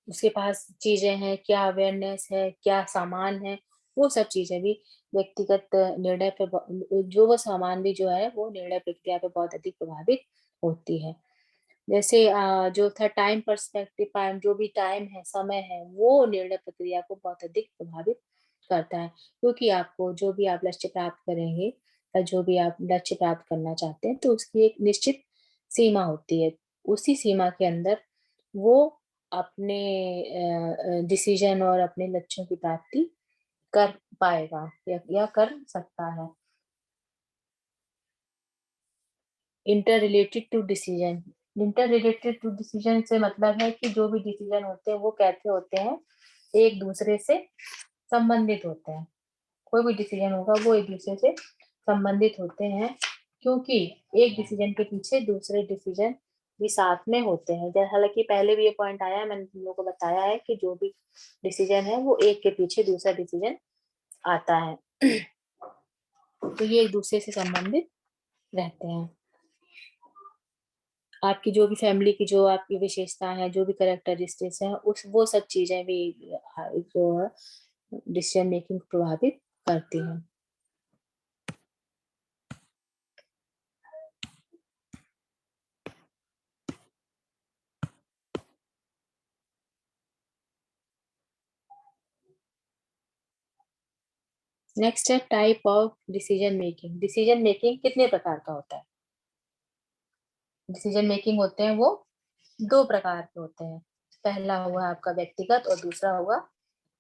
Speaker 1: उसके पास चीज़ें हैं, क्या अवेयरनेस है, क्या सामान है, वो सब चीज़ें भी व्यक्तिगत निर्णय पे जो वो सामान भी जो है वो निर्णय प्रक्रिया पे बहुत अधिक प्रभावित होती है। जैसे जो था टाइम पर्सपेक्टिव टाइम जो भी टाइम है, समय है, वो निर्णय प्रक्रिया को बहुत अधिक प्रभावित करता है। क्योंकि आपको जो भी आप लक्ष्य प्राप्त करेंगे या जो भी आप लक्ष्य प्राप्त करना चाहते हैं, तो उसकी एक निश्चित सीमा होती है। उसी सीमा के अंदर वो अपने डिसीज़न और अपने लक्ष्यों की प्राप्ति कर पाएगा या कर सकता है। इंटर रिलेटेड टू डिसीजन से मतलब है कि जो भी डिसीजन होते हैं वो कैसे होते हैं, एक दूसरे से संबंधित होते हैं। कोई भी डिसीजन होगा वो एक दूसरे से संबंधित होते हैं क्योंकि एक डिसीजन के पीछे दूसरे डिसीजन भी साथ में होते हैं। हालांकि पहले भी ये पॉइंट आया है, मैंने तुम लोगों को बताया है कि जो भी डिसीजन है वो एक के पीछे दूसरा डिसीजन आता है। तो ये एक दूसरे से संबंधित रहते हैं। आपकी जो भी फैमिली की जो आपकी विशेषता है, जो भी कैरेक्टरिस्टिक्स हैं, उस वो सब चीज़ें भी जो है डिसीजन मेकिंग प्रभावित करती हैं। नेक्स्ट है type of decision making. Decision making कितने प्रकार का होता है? डिसीजन मेकिंग होते हैं वो 2 प्रकार के होते हैं। पहला हुआ आपका व्यक्तिगत और दूसरा हुआ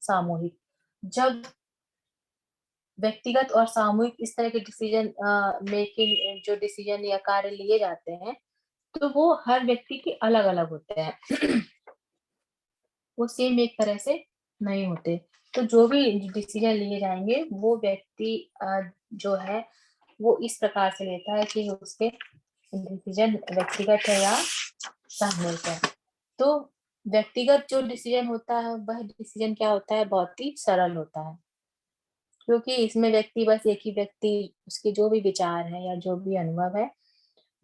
Speaker 1: सामूहिक। जब व्यक्तिगत और सामूहिक इस तरह के डिसीजन मेकिंग जो डिसीजन या कार्य लिए जाते हैं, तो वो हर व्यक्ति के अलग-अलग होते हैं। वो सेम एक तरह से नहीं होते। तो जो भी डिसीजन लिए जाएँगे वो व्यक्ति जो है वो इस प्रकार से लेता है कि उसके डिसीजन व्यक्तिगत है या सामूहिक है। तो व्यक्तिगत जो डिसीजन होता है वह डिसीजन क्या होता है, बहुत ही सरल होता है। क्योंकि इसमें व्यक्ति बस एक ही व्यक्ति उसके जो भी विचार हैं या जो भी अनुभव है,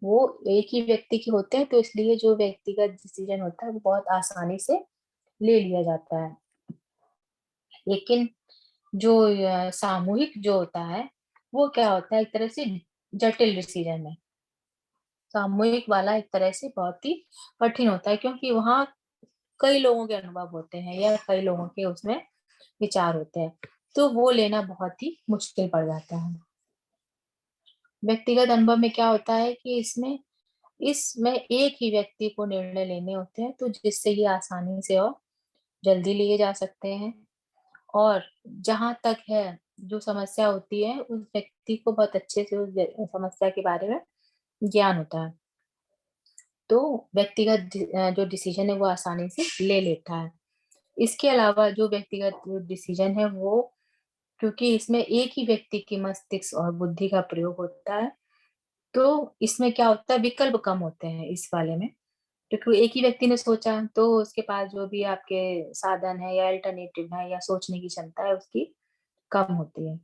Speaker 1: वो एक ही व्यक्ति के होते हैं, तो इसलिए जो व्यक्तिगत डिसीजन होता है वो बहुत आसानी से ले लिया जाता है। लेकिन जो सामूहिक जो होता है, वो क्या होता है एक तरह से जटिल डिसीजन है। सामूहिक वाला एक तरह से बहुत ही कठिन होता है क्योंकि वहाँ कई लोगों के अनुभव होते हैं या कई लोगों के उसमें विचार होते हैं, तो वो लेना बहुत ही मुश्किल पड़ जाता है। व्यक्तिगत अनुभव में क्या होता है कि इसमें एक ही व्यक्ति को निर्णय लेने होते हैं, तो जिससे ये आसानी से और जल्दी लिए जा सकते हैं। और जहाँ तक है, जो समस्या होती है, उस व्यक्ति को बहुत अच्छे से समस्या के बारे में ज्ञान होता है। तो व्यक्तिगत जो डिसीजन है वो आसानी से ले लेता है। इसके अलावा जो व्यक्तिगत डिसीजन है वो, क्योंकि इसमें एक ही व्यक्ति की मस्तिष्क और बुद्धि का प्रयोग होता है, तो इसमें क्या होता है, विकल्प कम होते हैं इस वाले में। क्योंकि एक ही व्यक्ति ने सोचा तो उसके पास जो भी आपके साधन है या अल्टरनेटिव है या सोचने की क्षमता है उसकी कम होती है।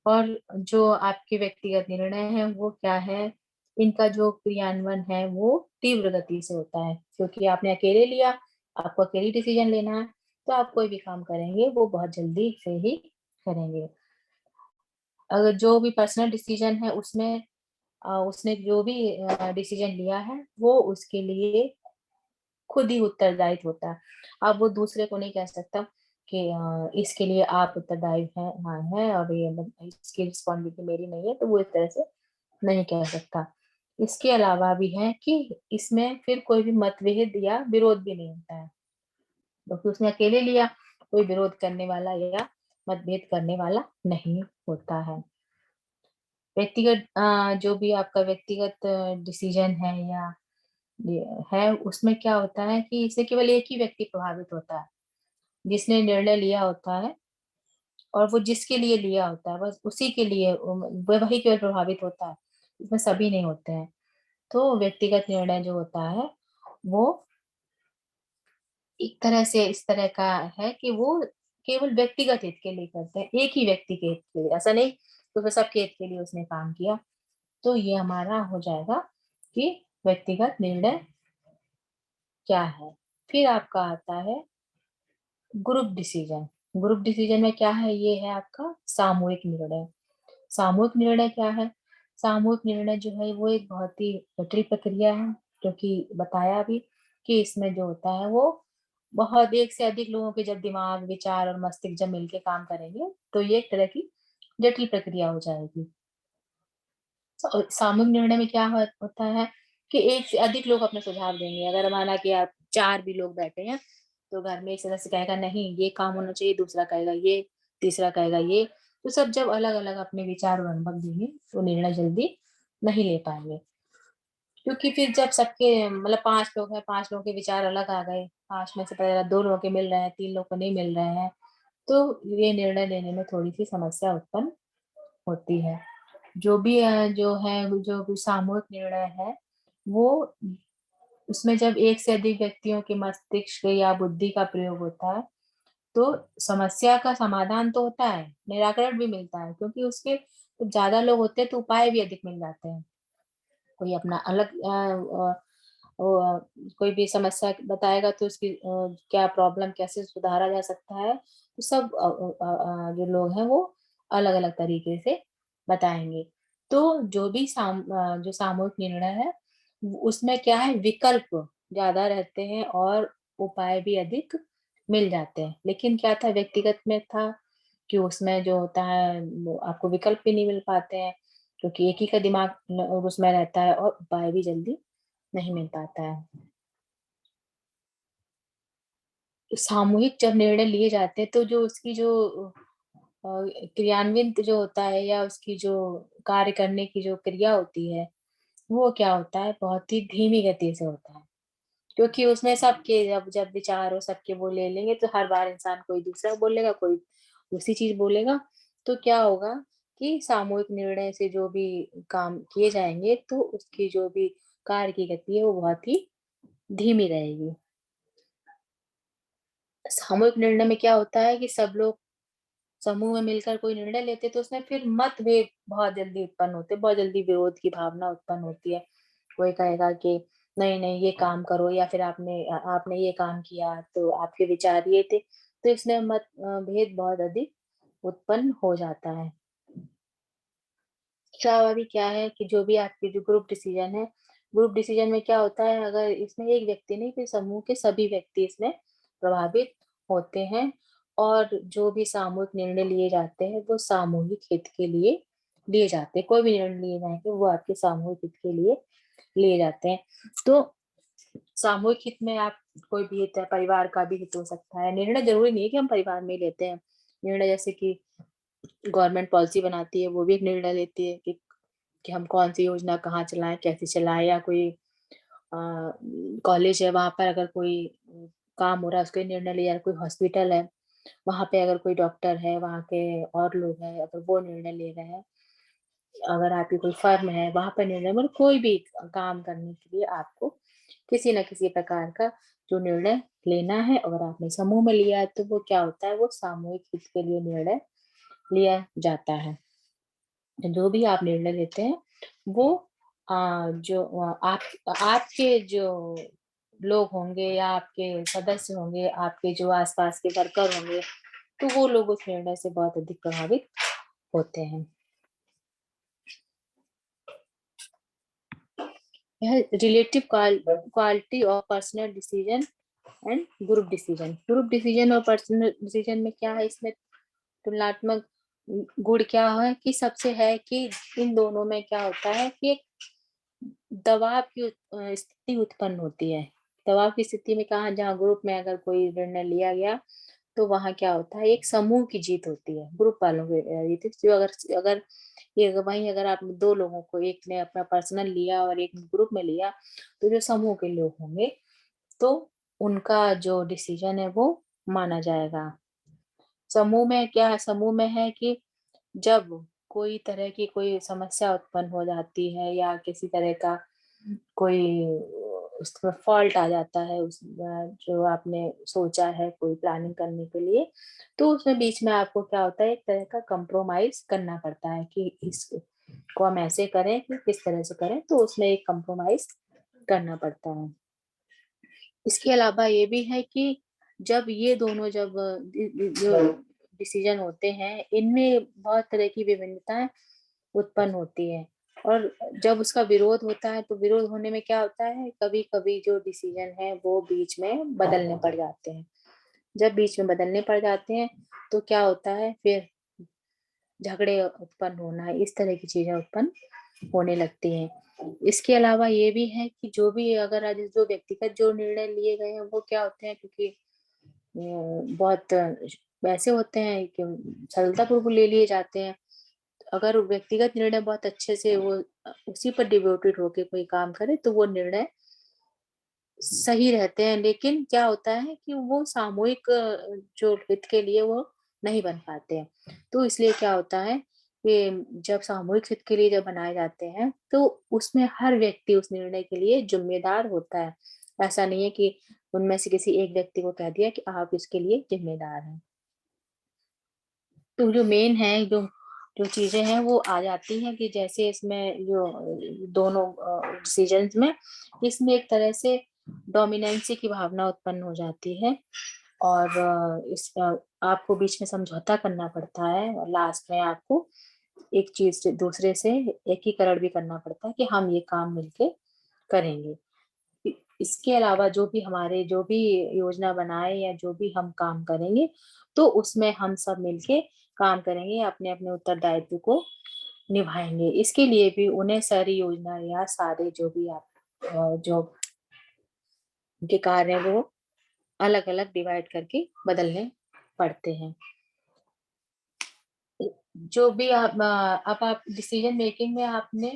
Speaker 1: और जो आपके व्यक्तिगत निर्णय है वो क्या है, इनका जो क्रियान्वयन है वो तीव्र गति से होता है, क्योंकि आपने अकेले लिया, आपको अकेले डिसीजन लेना है, तो आप कोई भी काम करेंगे वो बहुत जल्दी से ही करेंगे। अगर जो भी पर्सनल डिसीजन है उसमें उसने जो भी डिसीजन लिया है वो उसके लिए खुद ही उत्तरदायित्व होता है। अब वो दूसरे को नहीं कह सकता कि इसके लिए आप उत्तरदायी हैं, हाँ हैं, और ये इसकी रिस्पॉन्सिबिलिटी मेरी नहीं है, तो वो इस तरह से नहीं कह सकता। इसके अलावा भी है कि इसमें फिर कोई भी मतभेद या विरोध भी नहीं होता है, क्योंकि उसने अकेले लिया, कोई विरोध करने वाला या मतभेद करने वाला नहीं होता है। व्यक्तिगत जो भी आपका व्यक्तिगत डिसीजन है या ये है, उसमें क्या होता है कि इससे केवल एक ही व्यक्ति प्रभावित होता है, जिसने निर्णय लिया होता है, और वो जिसके लिए लिया होता है बस उसी के लिए वही केवल प्रभावित होता है, इसमें सभी नहीं होते हैं। तो व्यक्तिगत निर्णय जो होता है वो एक तरह से इस तरह का है कि वो केवल व्यक्तिगत हित के लिए करते हैं, एक ही व्यक्ति के हित के लिए, ऐसा नहीं तो फिर सबके हित के लिए उसने काम किया। तो ये हमारा हो जाएगा कि व्यक्तिगत निर्णय क्या है। फिर आपका आता है ग्रुप डिसीजन। ग्रुप डिसीजन में क्या है, ये है आपका सामूहिक निर्णय। सामूहिक निर्णय क्या है, सामूहिक निर्णय जो है वो एक बहुत ही जटिल प्रक्रिया है, क्योंकि बताया भी कि इसमें जो होता है वो बहुत एक से अधिक लोगों के जब दिमाग, विचार और मस्तिष्क जब मिलके काम करेंगे तो ये एक तरह की जटिल प्रक्रिया हो जाएगी। सामूहिक निर्णय में क्या होता है कि एक से अधिक लोग अपने सुझाव देंगे। अगर माना कि आप 4 भी लोग बैठे हैं, तो घर में एक सदस्य कहेगा नहीं ये काम होना चाहिए, दूसरा कहेगा ये, तीसरा कहेगा ये। तो सब जब अलग-अलग अपने विचार और अनुभव देंगे, तो निर्णय जल्दी नहीं ले पाएँगे। क्योंकि फिर जब सबके मतलब 5 लोग हैं, 5 लोगों के विचार अलग आ गए, 5 में से पता चला 2 लोगों के मिल रहे हैं, 3 लोग को नहीं मिल रहे हैं, तो ये निर्णय लेने में थोड़ी-सी समस्या उत्पन्न होती है। जो भी सामूहिक निर्णय है, वो उसमें जब एक से अधिक व्यक्तियों के मस्तिष्क या बुद्धि का प्रयोग होता है, तो समस्या का समाधान तो होता है, निराकरण भी मिलता है, क्योंकि उसके ज़्यादा लोग होते हैं तो उपाय भी अधिक मिल जाते हैं। कोई अपना अलग कोई भी समस्या बताएगा तो उसकी क्या प्रॉब्लम कैसे सुधारा जा सकता है, तो सब जो लोग हैं वो अलग-अलग तरीके से बताएँगे। तो जो सामूहिक निर्णय है, उसमें क्या है, विकल्प ज़्यादा रहते हैं और उपाय भी अधिक मिल जाते हैं। लेकिन क्या था, व्यक्तिगत में था कि उसमें जो होता है वो आपको विकल्प भी नहीं मिल पाते हैं, क्योंकि एक ही का दिमाग उसमें रहता है और उपाय भी जल्दी नहीं मिल पाता है। तो सामूहिक जब निर्णय लिए जाते हैं तो जो उसकी जो क्रियान्वित जो होता है या उसकी जो कार्य करने की जो क्रिया होती है, वो क्या होता है, बहुत ही धीमी गति से होता है। क्योंकि उसमें सबके जब जब विचार हो सबके वो ले लेंगे, तो हर बार इंसान कोई दूसरा बोलेगा, कोई दूसरी चीज़ बोलेगा, तो क्या होगा कि सामूहिक निर्णय से जो भी काम किए जाएँगे, तो उसकी जो भी कार्य की गति है, वो बहुत ही धीमी रहेगी। सामूहिक निर्णय में क्या होता है कि सब लोग समूह में मिलकर कोई निर्णय लेते, तो उसमें फिर मतभेद बहुत जल्दी उत्पन्न होते हैं, बहुत जल्दी विरोध की भावना उत्पन्न होती है। कोई कहेगा कि नहीं-नहीं ये काम करो, या फिर आपने ये काम किया तो आपके विचार ये थे। तो इसमें भेद बहुत अधिक उत्पन्न हो जाता है। इसके अलावा भी क्या है कि जो भी आपकी जो ग्रुप डिसीजन है, ग्रुप डिसीजन में क्या होता है, अगर इसमें एक व्यक्ति नहीं, फिर समूह के सभी व्यक्ति इसमें प्रभावित होते हैं, और जो भी सामूहिक निर्णय लिए जाते हैं, वो सामूहिक हित के लिए लिए जाते हैं। कोई भी निर्णय लिए जाएँगे, वो आपके सामूहिक हित के लिए लिए जाते हैं। तो सामूहिक हित में आप कोई भी हित है, परिवार का भी हित हो सकता है। निर्णय ज़रूरी नहीं है कि हम परिवार में ही लेते हैं। निर्णय जैसे कि गवर्नमेंट पॉलिसी बनाती है, वो भी एक निर्णय लेती है कि हम कौन-सी योजना कहाँ चलाएँ, कैसे चलाएँ, या कोई कॉलेज है वहां पर अगर कोई काम हो रहा है उसके निर्णय लिया, कोई हॉस्पिटल है वहां पे अगर कोई डॉक्टर है, वहां के और लोग हैं अगर वो निर्णय ले रहे हैं, अगर आपकी कोई फर्म है वहां पर निर्णय, मतलब कोई भी काम करने के लिए आपको किसी न किसी प्रकार का जो निर्णय लेना है, अगर आपने समूह में लिया है तो वो क्या होता है, वो सामूहिक हित के लिए निर्णय लिया जाता है। जो भी आप निर्णय लेते हैं वो जो आपके जो लोग होंगे या आपके सदस्य होंगे, आपके जो आसपास के वर्कर होंगे, तो वो लोग उस निर्णय से बहुत अधिक प्रभावित होते हैं। यह relative quality of personal decision and group decision. Group decision और पर्सनल डिसीजन में क्या है, इसमें तुलनात्मक गुण क्या है कि सबसे है कि इन दोनों में क्या होता है कि एक दबाव की स्थिति उत्पन्न होती है। दबाव की स्थिति में कहा, जहाँ ग्रुप में अगर कोई निर्णय लिया गया तो वहां क्या होता है, एक समूह की जीत होती है, ग्रुप वालों की जीत। जो अगर अगर ये वहीं अगर आप दो लोगों को, एक ने अपना पर्सनल लिया और एक ग्रुप में लिया, तो जो समूह के लोग होंगे तो उनका जो डिसीजन है वो माना जाएगा। समूह में क्या है, समूह में है कि जब कोई तरह की कोई समस्या उत्पन्न हो जाती है या किसी तरह का कोई उसमें फॉल्ट आ जाता है, उस जो आपने सोचा है कोई प्लानिंग करने के लिए, तो उसमें बीच में आपको क्या होता है, एक तरह का कंप्रोमाइज करना पड़ता है कि इसको हम ऐसे करें कि किस तरह से करें, तो उसमें एक कंप्रोमाइज करना पड़ता है। इसके अलावा ये भी है कि जब ये दोनों जब जो डिसीजन होते हैं, इनमें बहुत तरह की विभिन्नताएं उत्पन्न होती है, और जब उसका विरोध होता है तो विरोध होने में क्या होता है, कभी कभी जो डिसीजन है वो बीच में बदलने पड़ जाते हैं। जब बीच में बदलने पड़ जाते हैं तो क्या होता है, फिर झगड़े उत्पन्न होना, इस तरह की चीजें उत्पन्न होने लगती हैं। इसके अलावा ये भी है कि जो भी अगर आज जो व्यक्तिगत जो निर्णय लिए गए हैं वो क्या होते हैं, क्योंकि बहुत वैसे होते हैं कि सरलतापूर्वक ले लिए जाते हैं। अगर व्यक्तिगत निर्णय बहुत अच्छे से वो उसी पर डिवोटेड होके कोई काम करे तो वो निर्णय सही रहते हैं, लेकिन क्या होता है कि वो सामूहिक जो हित के लिए वो नहीं बन पाते हैं। तो इसलिए क्या होता है कि जब सामूहिक हित के लिए जब बनाए जाते हैं तो उसमें हर व्यक्ति उस निर्णय के लिए जिम्मेदार होता है। ऐसा नहीं है कि उनमें से किसी एक व्यक्ति को कह दिया कि आप इसके लिए जिम्मेदार हैं। तो जो मेन है, जो जो चीजें हैं वो आ जाती हैं कि जैसे इसमें जो दोनों डिसीजंस में, इसमें एक तरह से डोमिनेंसी की भावना उत्पन्न हो जाती है, और आपको बीच में समझौता करना पड़ता है, और लास्ट में आपको एक चीज से दूसरे से एकीकरण भी करना पड़ता है कि हम ये काम मिलके करेंगे। इसके अलावा जो भी हमारे जो भी योजना बनाए या जो भी हम काम करेंगे, तो उसमें हम सब मिलके काम करेंगे, अपने अपने उत्तरदायित्व को निभाएंगे। इसके लिए भी उन्हें सारी योजना या सारे जो भी आप जो के कार्य है वो अलग अलग डिवाइड करके बदलने पड़ते हैं। जो भी अब आप डिसीजन मेकिंग में आपने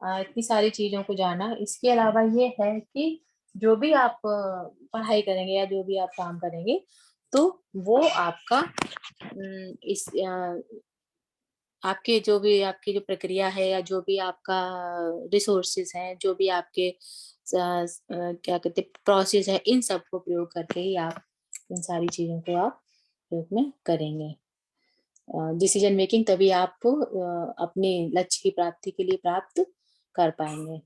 Speaker 1: इतनी सारी चीजों को जाना, इसके अलावा ये है कि जो भी आप पढ़ाई करेंगे या जो भी आप काम करेंगे, तो वो आपका इस आपके जो भी आपकी जो प्रक्रिया है या जो भी आपका रिसोर्सेज हैं, जो भी आपके क्या कहते हैं प्रोसेस है, इन सब को प्रयोग करके ही आप इन सारी चीजों को आप प्रयोग में करेंगे। डिसीजन मेकिंग तभी आप अपने लक्ष्य की प्राप्ति के लिए प्राप्त कर पाएंगे।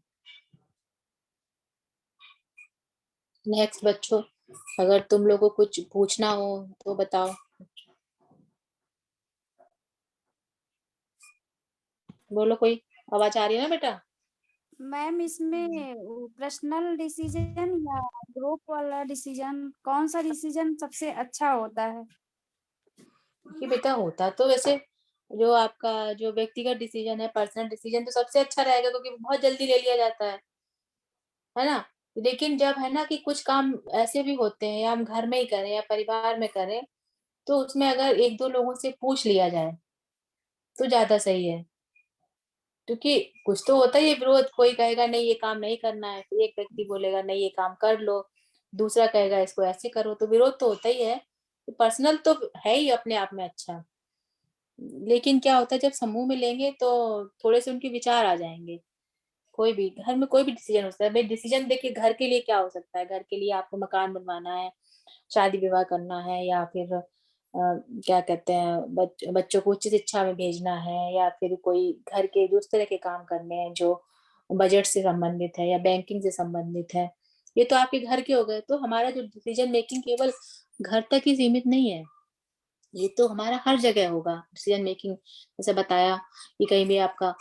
Speaker 1: नेक्स्ट बच्चों, अगर तुम लोगों को कुछ पूछना हो तो बताओ। बोलो, कोई आवाज आ रही है ना बेटा?
Speaker 4: मैम इसमें पर्सनल डिसीजन या ग्रुप वाला डिसीजन, कौन सा डिसीजन सबसे अच्छा होता है?
Speaker 1: कि बेटा होता तो वैसे जो आपका जो व्यक्तिगत डिसीजन है, पर्सनल डिसीजन तो सबसे अच्छा रहेगा, क्योंकि वो बहुत जल्दी ले लिया जाता है ना। लेकिन जब है ना कि कुछ काम ऐसे भी होते हैं, या हम घर में ही करें या परिवार में करें, तो उसमें अगर एक दो लोगों से पूछ लिया जाए तो ज्यादा सही है। क्योंकि कुछ तो होता ही है विरोध, कोई कहेगा नहीं ये काम नहीं करना है, फिर एक व्यक्ति बोलेगा नहीं ये काम कर लो, दूसरा कहेगा इसको ऐसे करो, तो विरोध तो होता ही है। पर्सनल तो है ही अपने आप में अच्छा, लेकिन क्या होता है जब समूह में लेंगे तो थोड़े से उनके विचार आ जाएंगे। कोई भी घर में कोई भी डिसीजन हो सकता है भाई। डिसीजन देखिए घर के लिए क्या हो सकता है, घर के लिए आपको मकान बनवाना है, शादी विवाह करना है, या फिर क्या कहते हैं बच्चों को उच्च शिक्षा में भेजना है, या फिर कोई घर के जो उस तरह के काम करने हैं जो बजट से संबंधित है या बैंकिंग से संबंधित है। ये तो आपके घर के हो गए। तो हमारा जो डिसीजन मेकिंग केवल घर तक ही सीमित नहीं है, ये तो हमारा हर जगह होगा डिसीजन मेकिंग। जैसे बताया कि कहीं भी आपका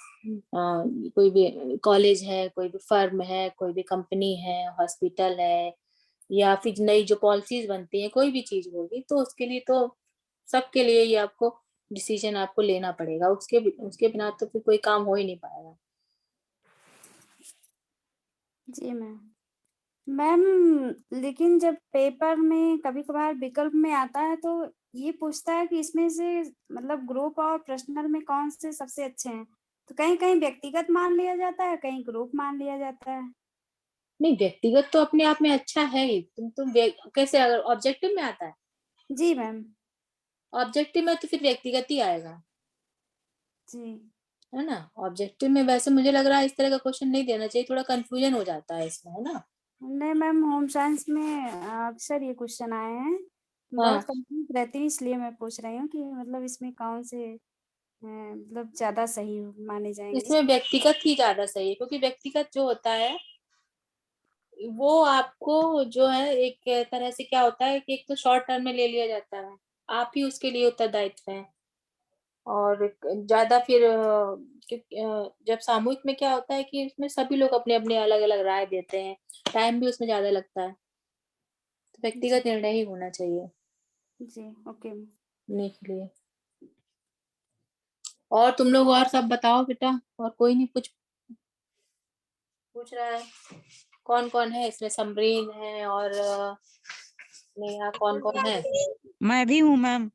Speaker 1: कोई भी कॉलेज है, कोई भी फर्म है, कोई भी कंपनी है, हॉस्पिटल है, या फिर नई जो पॉलिसीज बनती है, कोई भी चीज होगी, तो उसके लिए तो सबके लिए ये आपको डिसीजन आपको लेना पड़ेगा। उसके बिना तो फिर कोई काम हो ही नहीं पाएगा।
Speaker 4: जी मैम। मैम लेकिन जब पेपर में कभी कभार विकल्प में आता है तो ये पूछता है कि इसमें से मतलब ग्रुप और पर्सनल में कौन से सबसे अच्छे हैं, तो कहीं कहीं व्यक्तिगत मान लिया जाता है, कहीं ग्रुप मान लिया जाता है।
Speaker 1: नहीं, व्यक्तिगत तो अपने आप में अच्छा है ही। कैसे, अगर ऑब्जेक्टिव में आता है,
Speaker 4: जी मैम।
Speaker 1: ऑब्जेक्टिव में तो फिर व्यक्तिगत ही आएगा,
Speaker 4: जी
Speaker 1: है ना। ऑब्जेक्टिव में वैसे मुझे लग रहा है इस तरह का क्वेश्चन नहीं देना चाहिए, थोड़ा कंफ्यूजन हो जाता है इसमें, है ना।
Speaker 4: नहीं मैम, होम साइंस में अक्सर ये क्वेश्चन आए हैं,
Speaker 1: हाँ,
Speaker 4: बहुत कंफ्यूज रहती हूँ, इसलिए मैं पूछ रही हूँ कि मतलब इसमें कौन से मतलब ज्यादा सही माने जाएंगे।
Speaker 1: इसमें व्यक्तिगत ही ज्यादा सही है, क्योंकि व्यक्तिगत जो होता है वो आपको जो है एक तरह से क्या होता है कि एक तो शॉर्ट टर्म में ले लिया जाता है, आप ही उसके लिए उत्तरदायित्व है। और ज्यादा फिर जब सामूहिक में क्या होता है कि उसमें सभी लोग अपने अपने अलग अलग राय देते हैं, टाइम भी उसमें ज्यादा लगता है। तो
Speaker 4: जी
Speaker 1: व्यक्तिगत निर्णय ही होना चाहिए
Speaker 4: जी ओके।
Speaker 1: लेने के लिए। और तुम लोग और सब बताओ बेटा, और कोई नहीं कुछ पूछ रहा है? कौन कौन है इसमें? समरीन है और नेहा, कौन कौन है?
Speaker 5: मैं भी हूँ मैम।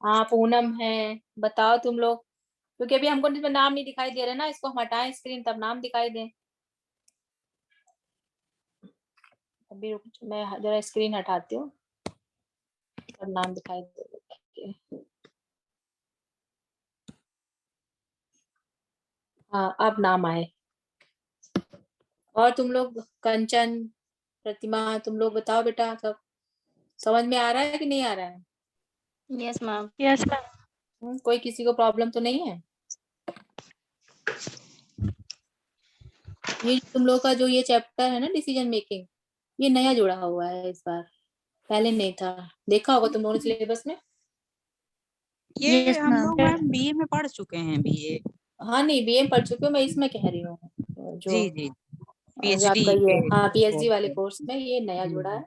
Speaker 1: हाँ, पूनम है। बताओ तुम लोग, क्योंकि अभी हमको इसमें नाम नहीं दिखाई दे रहे ना, इसको हम हटाएं स्क्रीन तब नाम दिखाई दे। अभी मैं जरा स्क्रीन हटाती हूँ तब नाम दिखाई दे। हाँ, अब नाम आए। और तुम लोग कंचन, प्रतिमा, तुम लोग बताओ बेटा, सब समझ में आ रहा है कि नहीं आ रहा है?
Speaker 6: Yes ma'am.
Speaker 2: Yes ma'am.
Speaker 1: कोई किसी को प्रॉब्लम तो नहीं है? ये तुम लोग का जो ये चैप्टर है ना डिसीजन मेकिंग, ये नया जुड़ा हुआ है इस बार, पहले नहीं था। देखा होगा तुम लोगों ने सिलेबस में।
Speaker 5: ये
Speaker 6: यस
Speaker 5: हम
Speaker 6: मैम।
Speaker 5: लोग मैम बीए में पढ़ चुके हैं बीए।
Speaker 1: हाँ, नहीं बीए पढ़ चुके हो, मैं इसमें कह रही हूँ जो
Speaker 5: जी जी
Speaker 1: जो
Speaker 5: पीएचडी
Speaker 1: आपका ये,
Speaker 5: के
Speaker 1: हाँ पीएचडी
Speaker 5: कोर्स
Speaker 1: वाले
Speaker 5: पे।
Speaker 1: कोर्स में ये नया
Speaker 5: जी
Speaker 1: जुड़ा है।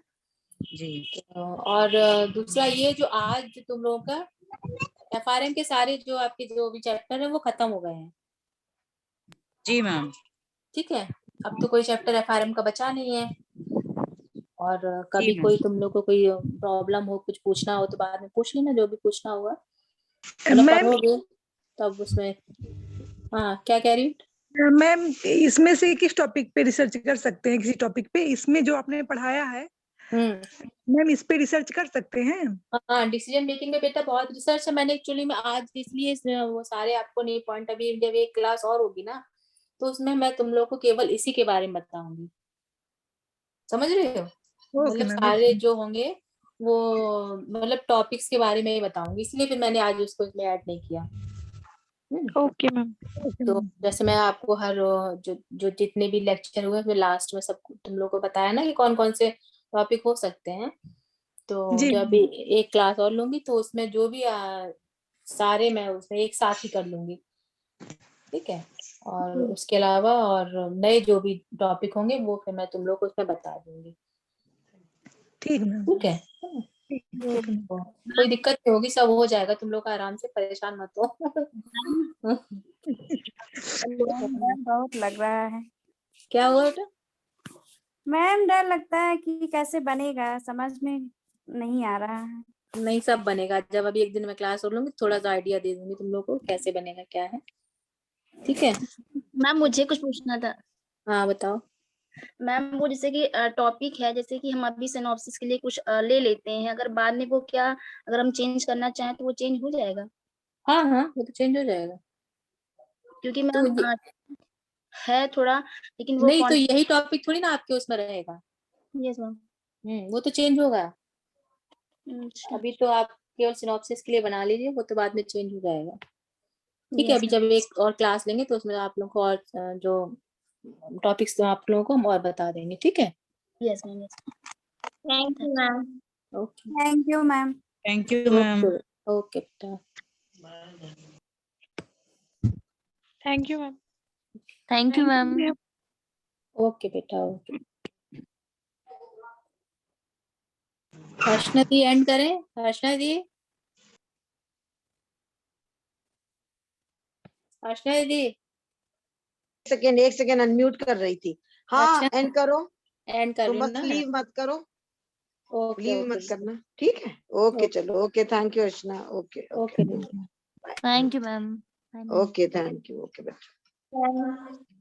Speaker 5: जी
Speaker 1: और दूसरा ये जो आज जो तुम लोगों का एफआरएम के सारे जो आपके जो भी चैप्टर है वो खत्म हो गए हैं,
Speaker 5: जी मैम।
Speaker 1: ठीक है। अब तो कोई चैप्टर एफआरएम का बचा नहीं है। और
Speaker 5: जी
Speaker 1: कभी
Speaker 5: मैम।
Speaker 1: कोई तुम लोग को कोई प्रॉब्लम हो, कुछ पूछना हो तो बाद में पूछ लेना, जो भी पूछना होगा मतलब
Speaker 7: मैम
Speaker 1: पढ़ोगे तब उसमें। हाँ, क्या कह रही हूँ?
Speaker 7: मैम इसमें से किस टॉपिक पे रिसर्च कर सकते हैं? किसी टॉपिक पे इसमें जो आपने पढ़ाया है मैम, इस पे रिसर्च कर सकते हैं?
Speaker 1: हाँ, डिसीजन मेकिंग में बेटा बहुत रिसर्च है। मैंने एक्चुअली में आज इसलिए वो सारे आपको नहीं पॉइंट, अभी जब एक क्लास और होगी ना तो उसमें मैं तुम लोग को केवल इसी के बारे में बताऊंगी, समझ रहे हो।
Speaker 7: ओके
Speaker 1: मतलब
Speaker 7: मैम,
Speaker 1: सारे
Speaker 7: ओके।
Speaker 1: जो होंगे वो मतलब टॉपिक्स के बारे में ही बताऊंगी, इसलिए फिर मैंने आज उसको इसमें ऐड नहीं किया।
Speaker 2: Okay ma'am.
Speaker 7: ओके
Speaker 1: तो
Speaker 7: मैम।
Speaker 1: जैसे मैं आपको हर जो जो जितने भी लेक्चर हुए फिर लास्ट में सब तुम लोग को बताया ना कि कौन कौन से टॉपिक हो सकते हैं। तो
Speaker 7: जी
Speaker 1: जब
Speaker 7: मैम।
Speaker 1: एक क्लास और लूंगी तो उसमें जो भी सारे मैं उसमें एक साथ ही कर लूंगी, ठीक है। और उसके अलावा और नए जो भी टॉपिक होंगे वो फिर मैं तुम लोग को उसमें बता दूंगी,
Speaker 7: ठीक मैम।
Speaker 1: ठीक है।
Speaker 7: Okay ma'am.
Speaker 1: तो कोई दिक्कत नहीं होगी, सब हो जाएगा, तुम लोग का आराम से, परेशान मत हो।
Speaker 4: मैम डर बहुत लग रहा है।
Speaker 1: क्या हुआ बेटा?
Speaker 4: मैम डर लगता है कि कैसे बनेगा, समझ में नहीं आ रहा है।
Speaker 1: नहीं, सब बनेगा। जब अभी एक दिन में क्लास और लूंगी थोड़ा सा आइडिया दे दूंगी तुम लोग को कैसे बनेगा क्या है, ठीक है।
Speaker 6: मैम मुझे कुछ पूछना था।
Speaker 1: हाँ बताओ।
Speaker 6: मैम वो जैसे कि टॉपिक है, जैसे कि हम अभी सिनॉप्सिस के लिए कुछ ले लेते हैं, अगर बाद में वो क्या अगर हम चेंज करना चाहें तो वो चेंज हो जाएगा?
Speaker 1: हाँ हाँ वो तो चेंज हो जाएगा।
Speaker 6: क्योंकि
Speaker 1: तो
Speaker 6: मैम है थोड़ा, लेकिन वो
Speaker 1: नहीं तो यही टॉपिक थोड़ी ना आपके उसमें रहेगा।
Speaker 6: Yes ma'am.
Speaker 1: वो तो चेंज होगा।
Speaker 6: अच्छा।
Speaker 1: अभी तो आप केवल सिनॉप्सिस के लिए बना लीजिए, वो तो बाद में चेंज हो जाएगा। ठीक है।
Speaker 6: Yes,
Speaker 1: अभी
Speaker 6: ma'am.
Speaker 1: जब एक और क्लास लेंगे तो उसमें आप लोगों को और जो टॉपिक्स तो आप लोगों को हम और बता देंगे। ठीक है।
Speaker 6: Yes, ma'am. Yes. Thank you, ma'am.
Speaker 1: Okay
Speaker 4: thank you ma'am.
Speaker 5: Thank you ma'am.
Speaker 1: Okay बेटा।
Speaker 2: Thank you ma'am.
Speaker 6: Thank you, ma'am.
Speaker 1: Okay बेटा ओके। अर्चना दी एंड करें। अर्चना दी, अर्चना दीदी।
Speaker 8: एक सेकेंड अनम्यूट कर रही थी। हाँ
Speaker 1: अच्छा।
Speaker 8: एंड करो।
Speaker 1: एंड कर
Speaker 8: तो
Speaker 1: रही हूँ
Speaker 8: बस
Speaker 1: ना।
Speaker 8: लीव मत करो,
Speaker 1: ओके
Speaker 8: लीव
Speaker 1: ओके
Speaker 8: मत करना। ठीक है। ओके चलो। Okay thank you Archana. Okay
Speaker 1: okay.
Speaker 6: Thank you, ma'am.
Speaker 8: Okay thank you. Okay बच्चों।
Speaker 6: Bye.